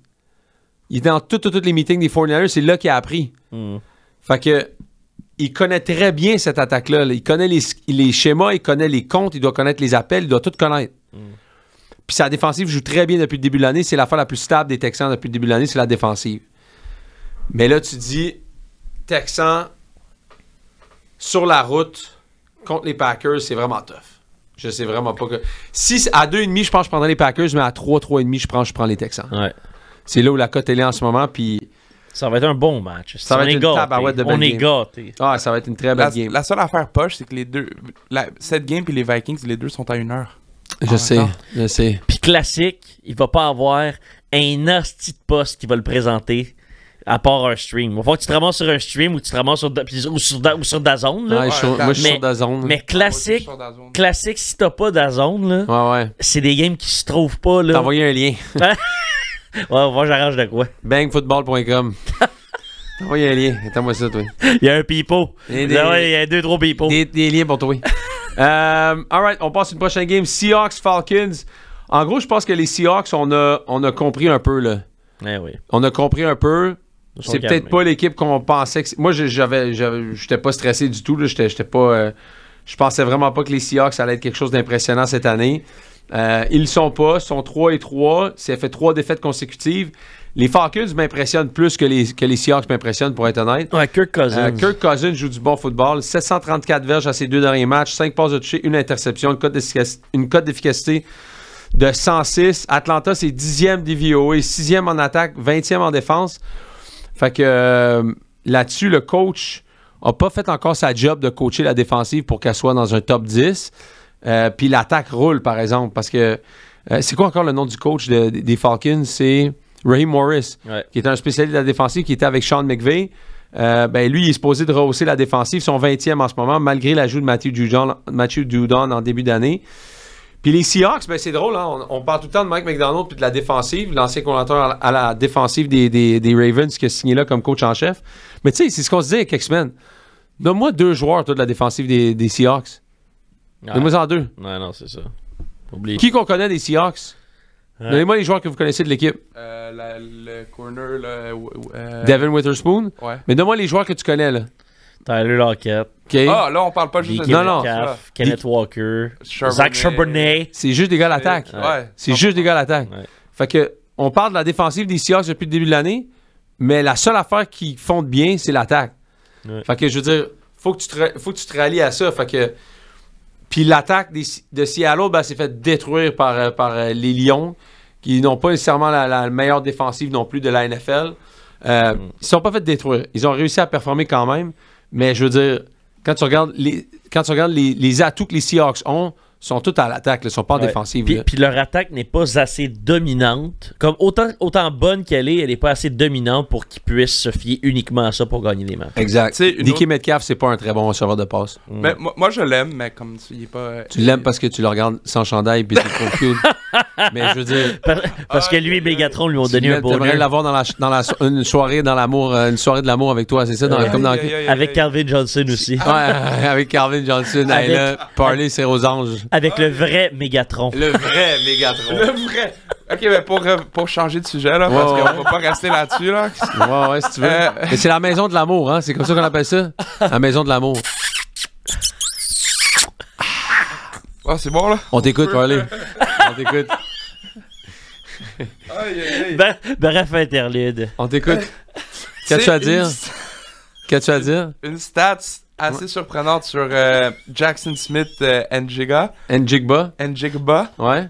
Speaker 4: Il était dans tous les meetings des 49ers, c'est là qu'il a appris. Fait que il connaît très bien cette attaque-là. Là. Il connaît les schémas, il connaît les comptes, il doit connaître les appels, il doit tout connaître. Puis sa défensive joue très bien depuis le début de l'année. C'est l'affaire la plus stable des Texans depuis le début de l'année, c'est la défensive. Mais là, tu dis, Texans, sur la route, contre les Packers, c'est vraiment tough. Je sais vraiment pas que... Si à 2,5, je pense que je prendrais les Packers, mais à 3,5, je prends les Texans.
Speaker 5: Ouais.
Speaker 4: C'est là où la cote est là en ce moment, puis...
Speaker 5: Ça va être un bon match.
Speaker 4: Ça va être une tabarouette de belle
Speaker 5: On est
Speaker 4: game.
Speaker 5: gâtés.
Speaker 4: Ah, ça va être une très belle game.
Speaker 6: La seule affaire poche, c'est que les deux... Cette game puis les Vikings, les deux sont à 1 heure.
Speaker 4: Je sais.
Speaker 5: Puis classique, il va pas avoir un hostie de poste qui va le présenter à part un stream. Il va falloir que tu te ramasses sur un stream ou tu te ramasses ou sur DAZN. Là.
Speaker 4: Ouais, moi, je suis sur DAZN.
Speaker 5: Mais classique, si t'as pas DAZN, là,
Speaker 4: ouais.
Speaker 5: c'est des games qui se trouvent pas. Là.
Speaker 4: T'as envoyé un lien.
Speaker 5: Ouais, moi j'arrange de quoi.
Speaker 4: Bangfootball.com. T'as envoyé un lien. Attends-moi ça, toi.
Speaker 5: Il y a un pipeau. Il y a 2-3 pipeaux.
Speaker 4: Des liens pour toi. Alright, on passe une prochaine game. Seahawks-Falcons. En gros, je pense que les Seahawks, on a compris un peu, là.
Speaker 5: Oui.
Speaker 4: On a compris un peu. C'est peut-être pas l'équipe qu'on pensait que... Moi, j'étais pas stressé du tout. Là. J'étais pas... je pensais vraiment pas que les Seahawks allaient être quelque chose d'impressionnant cette année. Ils le sont pas. Ils sont 3-3. Ça fait 3 défaites consécutives. Les Falcons m'impressionnent plus que les Seahawks m'impressionnent, pour être honnête.
Speaker 5: Ouais, Kirk Cousins.
Speaker 4: Kirk Cousins joue du bon football. 734 verges à ses 2 derniers matchs. 5 passes de toucher, 1 interception. Une cote d'efficacité de 106. Atlanta, c'est 10e DVOA, 6e en attaque, 20e en défense. Fait que là-dessus, le coach n'a pas fait encore sa job de coacher la défensive pour qu'elle soit dans un top 10. Puis l'attaque roule, par exemple, parce que c'est quoi encore le nom du coach des Falcons? C'est Raheem Morris, qui est un spécialiste de la défensive, qui était avec Sean McVay. Lui, il est supposé de rehausser la défensive. Ils sont 20e en ce moment, malgré l'ajout de Matthew Judon en début d'année. Puis les Seahawks, c'est drôle, hein? On parle tout le temps de Mike McDonald puis de la défensive, l'ancien coordinateur à la défensive des Ravens qui a signé là comme coach en chef. Mais tu sais, c'est ce qu'on se disait il y a quelques semaines. Donne-moi 2 joueurs, toi, de la défensive des Seahawks. Donne-moi en 2.
Speaker 5: Non, c'est ça. Oublie.
Speaker 4: Qui qu'on connaît des Seahawks? Donnez-moi les joueurs que vous connaissez de l'équipe.
Speaker 6: Le corner,
Speaker 4: Devin Witherspoon?
Speaker 6: Ouais.
Speaker 4: Mais donne-moi les joueurs que tu connais, là.
Speaker 5: Tyler Lockett.
Speaker 4: Okay.
Speaker 6: Ah, là, on parle pas juste de...
Speaker 4: Non.
Speaker 5: Kenneth Walker. Zach Charbonnet.
Speaker 4: C'est juste des gars à l'attaque.
Speaker 6: Ouais.
Speaker 4: C'est juste des gars à l'attaque.
Speaker 5: Ouais.
Speaker 4: Fait que, on parle de la défensive des Seahawks depuis le début de l'année, mais la seule affaire qui fonde bien, c'est l'attaque.
Speaker 5: Ouais.
Speaker 4: Fait que, je veux dire, faut que tu te rallies à ça. Fait que... Puis l'attaque de Seattle, s'est fait détruire par les Lions, qui n'ont pas nécessairement la meilleure défensive non plus de la NFL. Ils ne sont pas fait détruire. Ils ont réussi à performer quand même. Mais je veux dire, quand tu regardes les atouts que les Seahawks ont, sont tous à l'attaque, ils ne sont pas en défensive.
Speaker 5: Puis leur attaque n'est pas assez dominante. Comme autant bonne qu'elle est, elle n'est pas assez dominante pour qu'ils puissent se fier uniquement à ça pour gagner des matchs.
Speaker 4: Exact. DK Metcalf, c'est pas un très bon receveur de passe.
Speaker 6: Mais moi, je l'aime, mais comme il est pas...
Speaker 4: Tu l'aimes parce que tu le regardes sans chandail puis c'est trop cute. Mais je veux dire...
Speaker 5: Parce que lui et Megatron lui ont donné un bonheur.
Speaker 4: Tu aimerais l'avoir une soirée dans l'amour, une soirée de l'amour avec toi, c'est ça?
Speaker 5: Avec Calvin Johnson aussi.
Speaker 4: Ouais, avec Calvin Johnson. Parley, c'est aux anges.
Speaker 5: Avec le vrai Megatron.
Speaker 4: Le vrai Megatron.
Speaker 6: Le vrai. Ok, mais pour changer de sujet, là, parce qu'on va pas rester là-dessus, là.
Speaker 4: Ouais, si tu veux. Mais c'est la maison de l'amour, hein? C'est comme ça qu'on appelle ça? La maison de l'amour.
Speaker 6: Ah, c'est bon, là?
Speaker 4: On t'écoute, Parley. On t'écoute.
Speaker 5: Bref, interlude.
Speaker 4: On t'écoute. Qu'as-tu à dire? Qu'as-tu à dire?
Speaker 6: Une stat assez surprenante sur Jackson Smith Njigba.
Speaker 4: Njigba? Ouais.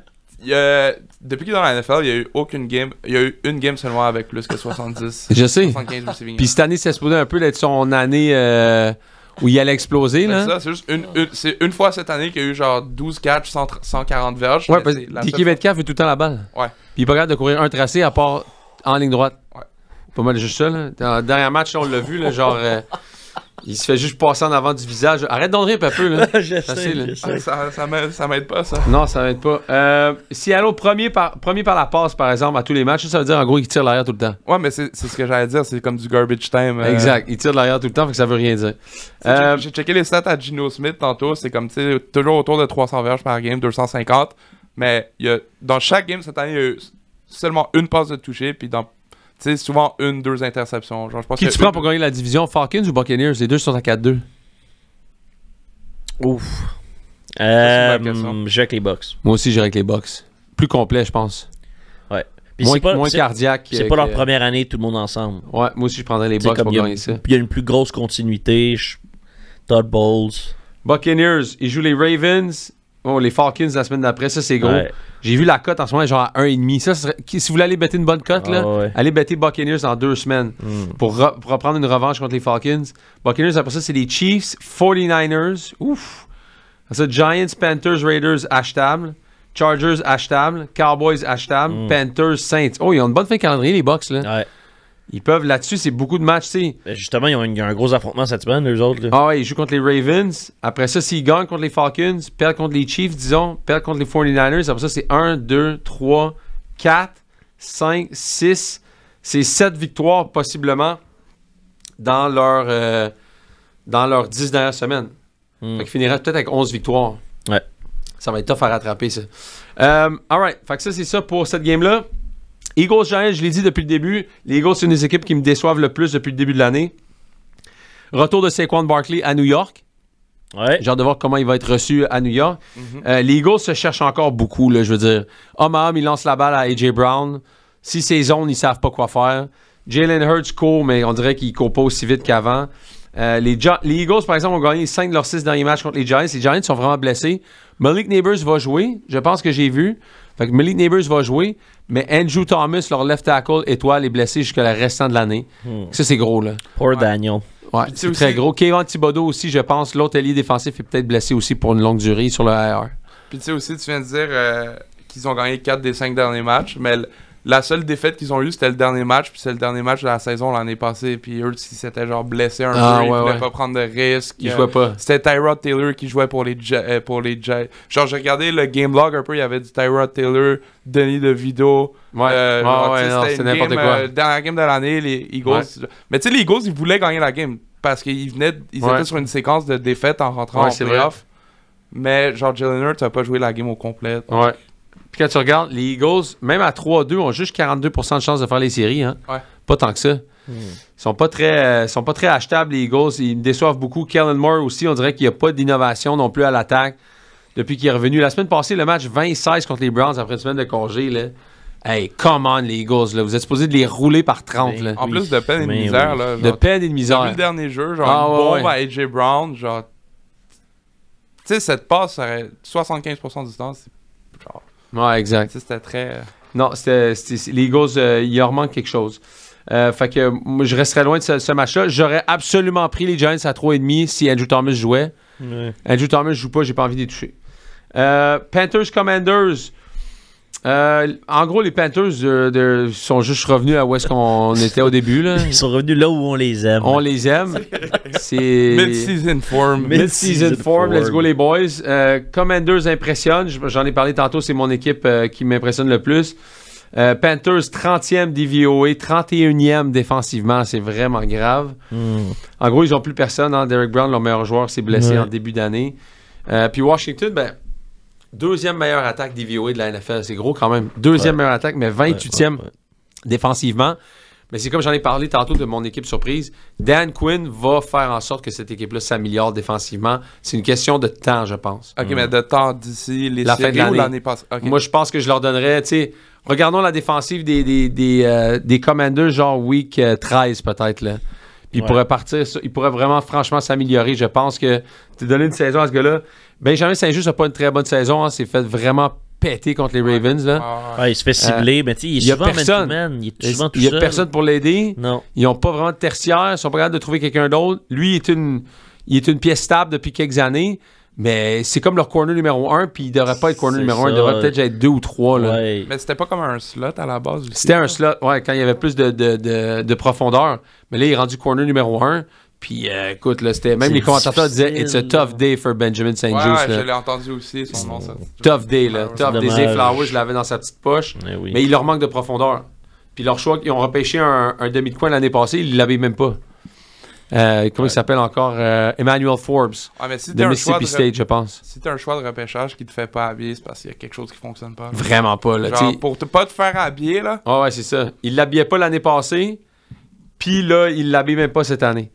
Speaker 6: Depuis qu'il est dans la NFL, il y a eu aucune game. Il y a eu une game seulement avec plus que 70.
Speaker 4: Je sais.
Speaker 6: 75 receiving.
Speaker 4: Puis cette année, c'est supposé un peu d'être son année où il allait exploser. Là.
Speaker 6: C'est ça, c'est juste une fois cette année qu'il y a eu genre 12 catchs, 140 verges.
Speaker 4: Ouais, parce que Tiki Metcalf fait tout le temps la balle.
Speaker 6: Ouais.
Speaker 4: Puis il est pas capable de courir un tracé à part en ligne droite.
Speaker 6: Ouais.
Speaker 4: Pas mal juste ça. Là. Dans le dernier match, là, on l'a vu, là, genre... il se fait juste passer en avant du visage. Arrête d'en rire un peu, là.
Speaker 5: Je sais.
Speaker 6: Ça m'aide pas, ça.
Speaker 4: Non, ça m'aide pas. Seattle, premier par la passe, par exemple, à tous les matchs, ça veut dire, en gros, il tire l'arrière tout le temps.
Speaker 6: Ouais, mais c'est ce que j'allais dire. C'est comme du garbage time.
Speaker 4: Exact. Il tire l'arrière tout le temps, fait que ça veut rien dire.
Speaker 6: J'ai checké les stats à Geno Smith tantôt. C'est comme, tu sais, toujours autour de 300 verges par game, 250. Mais dans chaque game cette année, il y a eu seulement une passe de toucher, puis dans... Tu sais, souvent 1-2 interceptions. Genre, je pense
Speaker 4: qui tu prends pour gagner la division, Falcons ou Buccaneers? Les deux sont à 4-2.
Speaker 5: Ouf. J'ai avec les Bucks.
Speaker 4: Moi aussi, j'irai avec les Bucks. Plus complet, je pense.
Speaker 5: Ouais. Puis
Speaker 4: moins cardiaque.
Speaker 5: C'est pas leur première année, tout le monde ensemble.
Speaker 4: Ouais, moi aussi, je prendrais les Bucks pour gagner ça.
Speaker 5: Puis il y a une plus grosse continuité. Todd Bowles.
Speaker 4: Buccaneers, ils jouent les Ravens. les Falcons la semaine d'après, ça c'est gros.
Speaker 5: Ouais.
Speaker 4: J'ai vu la cote en ce moment, genre à 1,5. Ça serait, si vous voulez aller better une bonne cote, allez better Buccaneers en 2 semaines pour reprendre une revanche contre les Falcons. Buccaneers, après ça, c'est les Chiefs, 49ers. Ouf! Ça, Giants, Panthers, Raiders, achetable. Chargers, achetable. Cowboys, achetable. Panthers, Saints. Oh, ils ont une bonne fin de calendrier, les Bucs, là.
Speaker 5: Ouais.
Speaker 4: Ils peuvent, là-dessus, c'est beaucoup de matchs, tu sais.
Speaker 5: Justement, ils ont un gros affrontement cette semaine, eux autres. Là.
Speaker 4: Ah ouais, ils jouent contre les Ravens. Après ça, s'ils gagnent contre les Falcons, perdent contre les Chiefs, disons, perdent contre les 49ers. Après ça, c'est 1, 2, 3, 4, 5, 6. C'est 7 victoires, possiblement, dans leurs 10 dernières semaines. Fait qu'ils finiraient peut-être avec 11 victoires.
Speaker 5: Ouais.
Speaker 4: Ça va être tough à rattraper, ça. Alright, fait que ça, c'est ça pour cette game-là. Eagles Giants, je l'ai dit depuis le début, les Eagles, c'est une des équipes qui me déçoivent le plus depuis le début de l'année. Retour de Saquon Barkley à New York.
Speaker 5: Ouais.
Speaker 4: J'ai hâte de voir comment il va être reçu à New York. Les Eagles se cherchent encore beaucoup, là, je veux dire. Homme à homme, il lance la balle à A.J. Brown. Si c'est zone, ils savent pas quoi faire. Jalen Hurts court, mais on dirait qu'il court pas aussi vite qu'avant. Les Eagles, par exemple, ont gagné 5 de leurs 6 derniers matchs contre les Giants. Les Giants sont vraiment blessés. Malik Neighbors va jouer. Je pense que j'ai vu. Fait que Malik Neighbors va jouer. Mais Andrew Thomas, leur left tackle, étoile, est blessé jusqu'à le restant de l'année. Ça, c'est gros, là.
Speaker 5: Poor Daniel.
Speaker 4: Ouais, c'est très gros. Kayvon Thibodeau aussi, je pense. L'autre allié défensif est peut-être blessé aussi pour une longue durée sur le IR.
Speaker 6: Puis tu sais aussi, tu viens de dire qu'ils ont gagné 4 des 5 derniers matchs, mais la seule défaite qu'ils ont eue, c'était le dernier match, puis c'est le dernier match de la saison l'année passée, puis eux, ils s'étaient genre blessés un peu, ils voulaient pas prendre de risques.
Speaker 4: Ils jouaient pas.
Speaker 6: C'était Tyrod Taylor qui jouait pour les Giants. Genre, j'ai regardé le game log un peu, il y avait du Tyrod Taylor, Denis DeVito.
Speaker 4: Non, c'était n'importe quoi.
Speaker 6: Dans la game de l'année, les Eagles. Ouais. Mais tu sais, les Eagles, ils voulaient gagner la game, parce qu'ils étaient sur une séquence de défaites en rentrant en playoff. Mais genre, Jalen Hurts n'a pas joué la game au complet. Donc.
Speaker 4: Ouais. Puis quand tu regardes, les Eagles, même à 3-2, ont juste 42% de chance de faire les séries. Hein?
Speaker 6: Ouais.
Speaker 4: Pas tant que ça. Ils sont pas très achetables, les Eagles. Ils me déçoivent beaucoup. Kellen Moore aussi, on dirait qu'il n'y a pas d'innovation non plus à l'attaque depuis qu'il est revenu. La semaine passée, le match 20-16 contre les Browns après une semaine de congé. Là. Hey, come on, les Eagles. Là. Vous êtes supposés de les rouler par 30. Là.
Speaker 6: En plus de peine et de misère. Là, genre,
Speaker 4: de peine et de misère.
Speaker 6: J'ai vu le dernier jeu, genre une bombe à A.J. Brown. Genre, tu sais, cette passe, ça aurait 75% du temps. C'est genre...
Speaker 4: Ouais, exact.
Speaker 6: C'était très...
Speaker 4: Non, c'était les Eagles, il leur manque quelque chose. Fait que moi, je resterais loin de ce match-là. J'aurais absolument pris les Giants à 3,5 si Andrew Thomas jouait. Andrew Thomas joue pas, j'ai pas envie d'y toucher. Panthers Commanders. En gros, les Panthers sont juste revenus à où est-ce qu'on était au début. Là.
Speaker 5: Ils sont revenus là où on les aime.
Speaker 4: On les aime. C'est
Speaker 6: Mid-season form.
Speaker 4: Mid-season form. Let's go les boys. Commanders impressionne. J'en ai parlé tantôt. C'est mon équipe qui m'impressionne le plus. Panthers 30e DVOA, 31e défensivement. C'est vraiment grave. En gros, ils n'ont plus personne. Hein. Derek Brown, leur meilleur joueur, s'est blessé en début d'année. Puis Washington, deuxième meilleure attaque DVOA de la NFL. C'est gros quand même. Deuxième meilleure attaque, mais 28e défensivement. Mais c'est comme j'en ai parlé tantôt de mon équipe surprise. Dan Quinn va faire en sorte que cette équipe-là s'améliore défensivement. C'est une question de temps, je pense.
Speaker 6: OK, mais de temps d'ici
Speaker 4: la fin de l'année
Speaker 6: passée. Okay.
Speaker 4: Moi, je pense que je leur donnerais, tu sais, regardons la défensive des Commanders, genre week 13 peut-être, là. Puis il pourrait vraiment, franchement, s'améliorer. Je pense que tu donné une saison à ce gars-là. Benjamin Saint-Just n'a pas une très bonne saison. Hein. C'est fait vraiment péter contre les Ravens. Là.
Speaker 5: Il se fait cibler, mais tu sais, il est souvent man-to-man. Il est souvent tout seul.
Speaker 4: Il n'y a personne pour l'aider.
Speaker 5: Non.
Speaker 4: Ils n'ont pas vraiment de tertiaire. Ils sont pas capables de trouver quelqu'un d'autre. Lui, il est une pièce stable depuis quelques années. Mais c'est comme leur corner numéro 1, puis il devrait pas être corner numéro 1, il devrait peut-être être 2 ou 3. Là.
Speaker 6: Ouais. Mais c'était pas comme un slot à la base aussi.
Speaker 4: C'était un slot, quand il y avait plus de profondeur. Mais là, il est rendu corner numéro 1. Puis écoute, là, c'était même les commentateurs disaient « It's a tough day for Benjamin Saint-Just ».
Speaker 6: Ouais, je l'ai entendu aussi, son nom. Ça.
Speaker 4: Tough day, là. Tough day. Zay Flowers, je l'avais dans sa petite poche. Mais il leur manque de profondeur. Puis leur choix, ils ont repêché un demi de coin l'année passée, ils ne l'avaient même pas. Comment il s'appelle encore Emmanuel Forbes
Speaker 6: mais si
Speaker 4: de Mississippi State, je pense.
Speaker 6: Si t'as un choix de repêchage qui te fait pas habiller, c'est parce qu'il y a quelque chose qui fonctionne pas. Là.
Speaker 4: Vraiment pas. Là,
Speaker 6: genre, pour pas te faire habiller, là.
Speaker 4: Ouais, c'est ça. Il l'habillait pas l'année passée, puis là, il l'habille même pas cette année.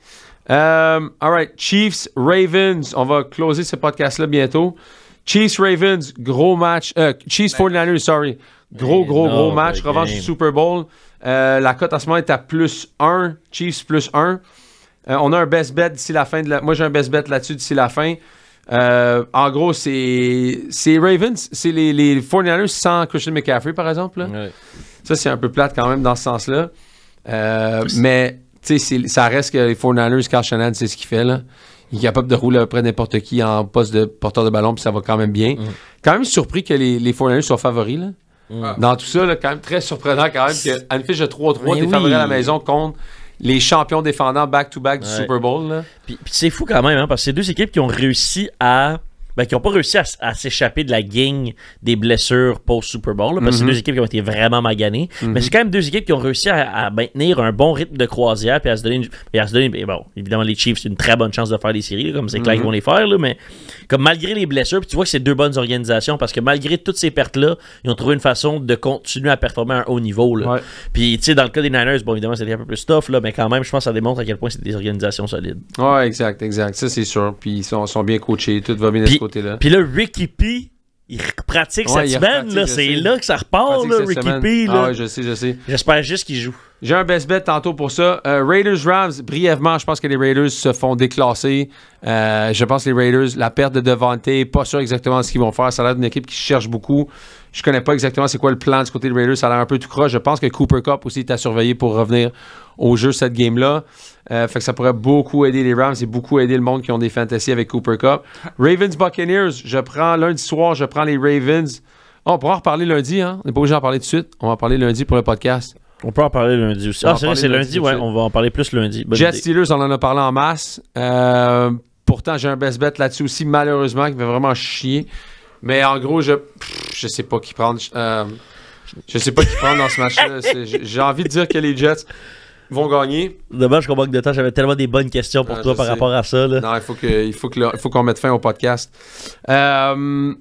Speaker 4: Alright, Chiefs, Ravens. On va closer ce podcast-là bientôt. Chiefs, Ravens, gros match. Chiefs, 49ers, sorry. Gros match. Revanche du Super Bowl. La cote en ce moment est à +1. Chiefs +1. On a un best bet d'ici la fin de la... Moi, j'ai un best bet là-dessus d'ici la fin. En gros, c'est Ravens, c'est les 49ers sans Christian McCaffrey, par exemple. Là.
Speaker 5: Ouais.
Speaker 4: Ça, c'est un peu plate quand même dans ce sens-là. Mais ça reste que les 49ers, Kyle Shanahan, c'est ce qu'il fait. Là. Il est capable de rouler après n'importe qui en poste de porteur de ballon, puis ça va quand même bien. Quand même surpris que les 49ers soient favoris. Là. Dans tout ça, là, quand même très surprenant quand même qu'à une fiche de 3-3, t'es favori à la maison contre les champions défendants back-to-back du Super Bowl. Là.
Speaker 5: Puis c'est fou quand même, hein, parce que c'est deux équipes qui ont réussi qui n'ont pas réussi à s'échapper de la gang des blessures post-Super Bowl, là, parce que c'est deux équipes qui ont été vraiment maganées. Mais c'est quand même deux équipes qui ont réussi à maintenir un bon rythme de croisière puis à se donner bon, évidemment, les Chiefs, c'est une très bonne chance de faire les séries, là, comme c'est clair qu'ils vont les faire, là, mais comme malgré les blessures, puis tu vois que c'est deux bonnes organisations, parce que malgré toutes ces pertes-là, ils ont trouvé une façon de continuer à performer à un haut niveau. Là. Puis, tu sais, dans le cas des Niners, bon, évidemment, c'était un peu plus tough, là, mais quand même, je pense que ça démontre à quel point c'est des organisations solides.
Speaker 4: Ouais, exact. Ça, c'est sûr. Puis, ils sont bien coachés. Tout va bien de ce côté-là.
Speaker 5: Puis là, Ricky P, il pratique cette semaine. Là, c'est là que ça repart, là, Ricky P. Là.
Speaker 4: Ah ouais, je sais.
Speaker 5: J'espère juste qu'il joue.
Speaker 4: J'ai un best bet tantôt pour ça. Raiders-Rams, brièvement, je pense que les Raiders se font déclasser. Je pense que les Raiders, la perte de Devante, pas sûr exactement ce qu'ils vont faire. Ça a l'air d'une équipe qui cherche beaucoup. Je connais pas exactement c'est quoi le plan du côté des Raiders. Ça a l'air un peu tout croche. Je pense que Cooper Kupp aussi est à surveiller pour revenir au jeu cette game-là. Fait que ça pourrait beaucoup aider les Rams et beaucoup aider le monde qui ont des fantasy avec Cooper Kupp. Ravens-Buccaneers, je prends lundi soir, je prends les Ravens. Oh, on pourra en reparler lundi, hein? On n'est pas obligé d'en parler tout de suite. On va en parler lundi pour le podcast.
Speaker 5: On peut en parler lundi aussi. Ah, c'est vrai, c'est lundi, ouais. On va en parler plus lundi.
Speaker 4: Jets Steelers, on en a parlé en masse. Pourtant, j'ai un best bet là-dessus aussi, malheureusement, qui va vraiment chier. Mais en gros, je sais pas qui prendre. Je sais pas qui prendre dans ce match-là. J'ai envie de dire que les Jets vont gagner.
Speaker 5: Dommage qu'on manque de temps. J'avais tellement des bonnes questions pour toi par rapport à ça. Là.
Speaker 4: Non, il faut qu'on mette fin au podcast. All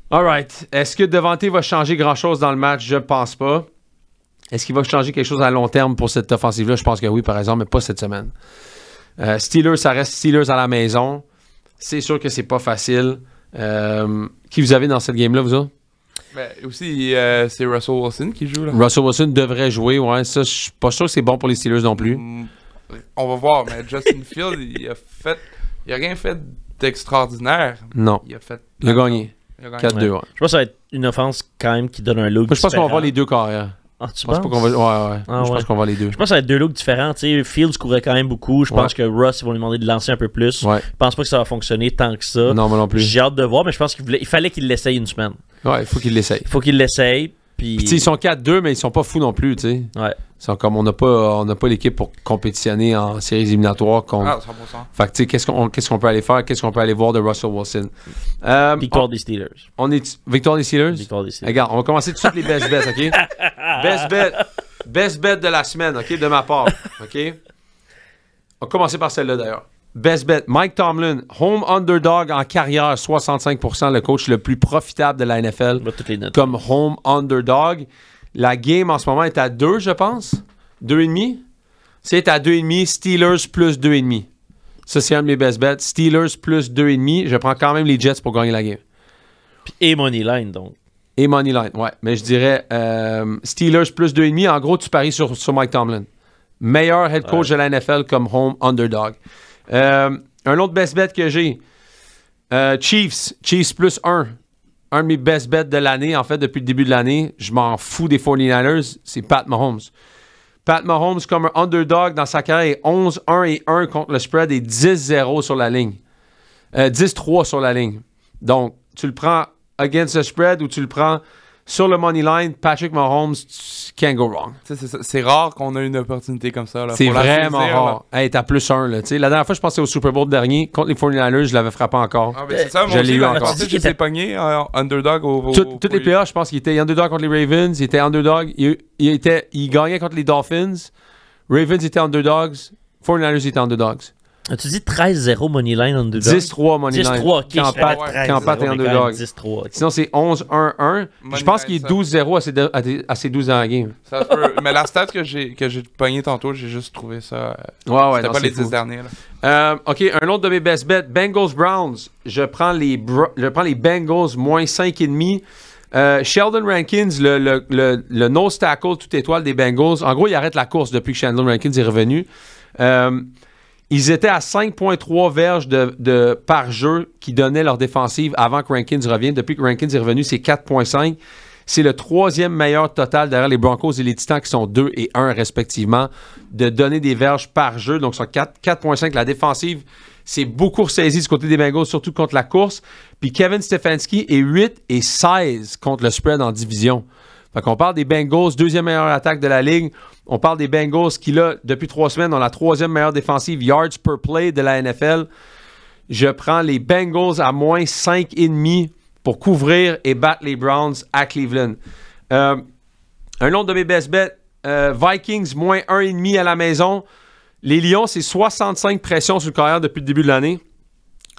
Speaker 4: right. Est-ce que Devante va changer grand-chose dans le match? Je pense pas. Est-ce qu'il va changer quelque chose à long terme pour cette offensive-là? Je pense que oui, par exemple, mais pas cette semaine. Steelers, ça reste Steelers à la maison. C'est sûr que c'est pas facile. Qui vous avez dans cette game-là, vous autres?
Speaker 6: Ben, aussi, c'est Russell Wilson qui joue. Là.
Speaker 4: Russell Wilson devrait jouer, ouais. Ça, je suis pas sûr que c'est bon pour les Steelers non plus.
Speaker 6: On va voir, mais Justin Fields, il a rien fait d'extraordinaire.
Speaker 4: Non.
Speaker 6: Il
Speaker 4: a gagné. 4-2, ouais.
Speaker 5: Je pense que ça va être une offense quand même qui donne un look.
Speaker 4: Moi, je pense qu'on va voir les deux carrières.
Speaker 5: Ah, tu penses?
Speaker 4: Je pense qu'on va les deux.
Speaker 5: Je pense que ça va être deux looks différents. T'sais, Fields courait quand même beaucoup. Je pense que Russ, ils vont lui demander de lancer un peu plus.
Speaker 4: Ouais.
Speaker 5: Je pense pas que ça va fonctionner tant que ça.
Speaker 4: Non, moi non plus.
Speaker 5: J'ai hâte de voir, mais je pense qu'il fallait qu'il l'essaye une semaine.
Speaker 4: Ouais, il faut qu'il l'essaye.
Speaker 5: Il faut qu'il l'essaye. Puis
Speaker 4: ils sont 4-2, mais ils sont pas fous non plus, tu sais.
Speaker 5: Ouais.
Speaker 4: C'est comme on n'a pas l'équipe pour compétitionner en séries éliminatoires.
Speaker 6: 100%.
Speaker 4: Fait que tu sais, qu'est-ce qu'on peut aller faire, qu'est-ce qu'on peut aller voir de Russell Wilson.
Speaker 5: Victoire des Steelers.
Speaker 4: Victoire des Steelers?
Speaker 5: Victoire des Steelers.
Speaker 4: Regarde, on va commencer tout de suite les best bets, OK? Best bet de la semaine, OK, de ma part. OK? On va commencer par celle-là, d'ailleurs. Best bet, Mike Tomlin, home underdog en carrière, 65%, le coach le plus profitable de la NFL. Comme home underdog. La game en ce moment est à 2, je pense. 2,5. C'est à 2,5. Steelers plus 2,5. Ça, c'est un de mes best bets. Steelers plus 2,5. Je prends quand même les Jets pour gagner la game.
Speaker 5: Et Moneyline, donc.
Speaker 4: Et Moneyline, ouais. Mais je dirais Steelers plus 2,5. En gros, tu paries sur Mike Tomlin. Meilleur head coach de la NFL comme home underdog. Un autre best bet que j'ai. Chiefs plus 1. Un de mes best bets de l'année, en fait, depuis le début de l'année. Je m'en fous des 49ers. C'est Pat Mahomes. Pat Mahomes, comme un underdog dans sa carrière, est 11-1-1 contre le spread et 10-0 sur la ligne. 10-3 sur la ligne. Donc, tu le prends against the spread ou tu le prends sur le money line, Patrick Mahomes, can't go wrong.
Speaker 6: C'est rare qu'on a une opportunité comme ça. Là.
Speaker 4: C'est vraiment rare. Hey, t'as plus 1. Là. La dernière fois, je pensais au Super Bowl dernier, contre les 49ers, je l'avais frappé encore.
Speaker 6: Ah, c'est ça,
Speaker 4: je l'ai eu encore.
Speaker 6: Je l'ai pogné underdog
Speaker 4: Toutes les playoffs, je pense qu'il était underdog contre les Ravens, il était underdog, il gagnait contre les Dolphins, Ravens étaient underdogs, 49ers étaient underdogs.
Speaker 5: As-tu dit 13-0 Moneyline underdog?
Speaker 4: 10-3 Moneyline.
Speaker 5: 10-3, ok.
Speaker 4: Quand Pat est underdog.
Speaker 5: 10-3. Okay.
Speaker 4: Sinon, c'est 11-1-1. Je pense qu'il est 12-0 à ses 12 ans à game.
Speaker 6: Ça peut, mais la stat que j'ai pogné tantôt, j'ai juste trouvé ça.
Speaker 4: Ouais,
Speaker 6: c'était pas les 10 derniers.
Speaker 4: Là. OK, un autre de mes best bets. Bengals-Browns. Je prends les Bengals moins 5,5. Sheldon Rankins, le nose tackle tout étoile des Bengals. En gros, il arrête la course depuis que Sheldon Rankins est revenu. Ils étaient à 5,3 verges par jeu qui donnaient leur défensive avant que Rankins revienne. Depuis que Rankins est revenu, c'est 4,5. C'est le 3e meilleur total derrière les Broncos et les Titans qui sont 2 et 1 respectivement de donner des verges par jeu. Donc, sur 4,5, la défensive, c'est beaucoup ressaisi du côté des Bengals, surtout contre la course. Puis Kevin Stefanski est 8 et 16 contre le spread en division. Fait qu'on parle des Bengals, 2e meilleure attaque de la ligue. On parle des Bengals qui, là, depuis 3 semaines, ont la 3e meilleure défensive yards per play de la NFL. Je prends les Bengals à moins 5,5 pour couvrir et battre les Browns à Cleveland. Un autre de mes best bets, Vikings, moins 1,5 à la maison. Les Lions, c'est 65 pressions sur le carrière depuis le début de l'année.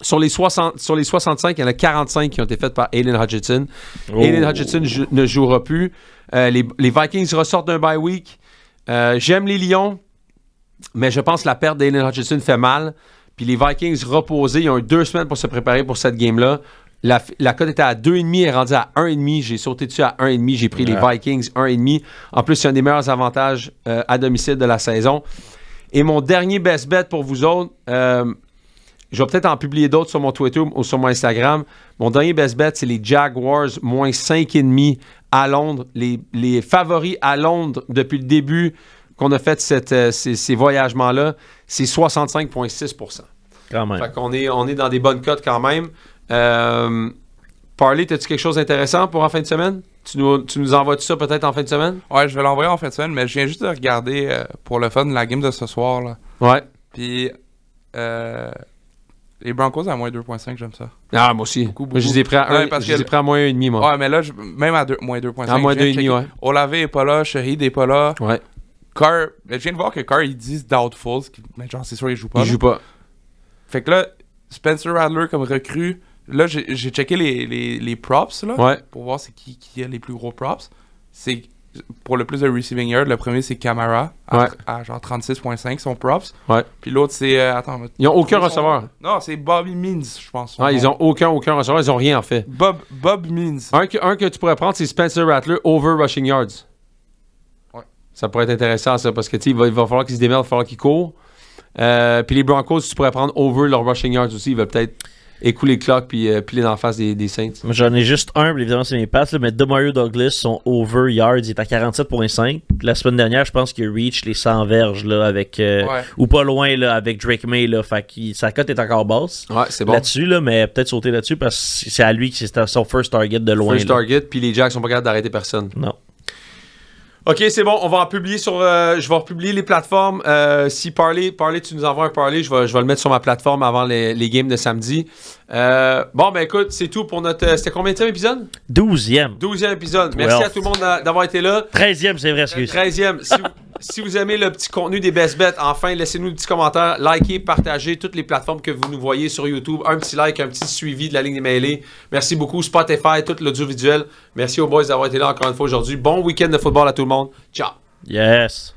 Speaker 4: Sur les 65, il y en a 45 qui ont été faites par Aiden Hutchinson. Oh. Aiden Hutchinson ne jouera plus. Les Vikings ressortent d'un bye week. J'aime les Lions, mais je pense que la perte d'Aiden Hutchinson fait mal. Puis les Vikings reposés, ils ont eu 2 semaines pour se préparer pour cette game-là. La cote était à 2,5, elle est rendue à 1,5. J'ai sauté dessus à 1,5. J'ai pris les Vikings 1,5. En plus, c'est un des meilleurs avantages à domicile de la saison. Et mon dernier best bet pour vous autres, je vais peut-être en publier d'autres sur mon Twitter ou sur mon Instagram. Mon dernier best bet, c'est les Jaguars, moins 5,5 à Londres. Les favoris à Londres depuis le début qu'on a fait ces voyagements-là, c'est 65,6 %.
Speaker 5: Quand même.
Speaker 4: Fait qu'on est dans des bonnes cotes quand même. Parley, as-tu quelque chose d'intéressant pour en fin de semaine? Tu nous envoies tout ça peut-être en fin de semaine?
Speaker 6: Ouais, je vais l'envoyer en fin de semaine, mais je viens juste de regarder pour le fun la game de ce soir. Là.
Speaker 4: Ouais.
Speaker 6: Puis les Broncos à moins 2,5, j'aime ça.
Speaker 4: Ah, moi aussi.
Speaker 6: Beaucoup.
Speaker 4: Moi, je les ai pris à moins 1,5, moi.
Speaker 6: Ouais, mais là, même à moins 2,5.
Speaker 4: À moins 2,5, ouais.
Speaker 6: Olave est pas là, Shahid est pas là.
Speaker 4: Ouais.
Speaker 6: Carr, je viens de voir que Carr, ils disent doubtful, mais genre, c'est sûr, il joue pas.
Speaker 4: Il joue pas.
Speaker 6: Fait que là, Spencer Rattler comme recrue. Là, j'ai checké les props là,
Speaker 4: ouais.
Speaker 6: Pour voir c'est qui a les plus gros props. C'est pour le plus de receiving yard, le premier c'est Camara à genre 36,5 son props.
Speaker 4: Ouais.
Speaker 6: Puis l'autre c'est attends,
Speaker 4: ils ont aucun receveur.
Speaker 6: Non, c'est Bobby Means, je pense.
Speaker 4: Ah, ils ont aucun receveur, ils ont rien en fait.
Speaker 6: Bob Means.
Speaker 4: Un que tu pourrais prendre, c'est Spencer Rattler over rushing yards.
Speaker 6: Ouais.
Speaker 4: Ça pourrait être intéressant ça parce que il va falloir qu'ils se démerdent, il va falloir qu'ils courent. Puis les Broncos, tu pourrais prendre over leur rushing yards aussi, ils veulent peut-être écouler le clock puis piler en face des Saints.
Speaker 5: J'en ai juste un, évidemment c'est mes passes, là, mais Demario Douglas, son over yards, il est à 47,5. La semaine dernière, je pense qu'il reach les 100 verges là, avec ou pas loin là, avec Drake May. Là, fait que sa cote est encore basse.
Speaker 4: Ouais, c'est bon.
Speaker 5: Là-dessus, là, mais peut-être sauter là-dessus parce que c'est à lui que c'est son first target de loin.
Speaker 4: First target, puis les Jacks sont pas capables d'arrêter personne.
Speaker 5: Non.
Speaker 4: OK, c'est bon. On va en publier sur... je vais republier les plateformes. Si Parley, tu nous envoies un Parley, je vais le mettre sur ma plateforme avant les games de samedi. Bon, ben écoute, c'est tout pour notre... C'était combien de épisode?
Speaker 5: 12e.
Speaker 4: 12e épisode. Merci à tout le monde d'avoir été là.
Speaker 5: 13e, c'est vrai, excuse.
Speaker 4: 13e. Si vous aimez le petit contenu des best bets, enfin, laissez-nous des petits commentaires, likez, partagez toutes les plateformes que vous nous voyez sur YouTube. Un petit like, un petit suivi de la ligne des mêlés. Merci beaucoup. Spotify, tout l'audiovisuel. Merci aux boys d'avoir été là encore une fois aujourd'hui. Bon week-end de football à tout le monde. Ciao.
Speaker 5: Yes.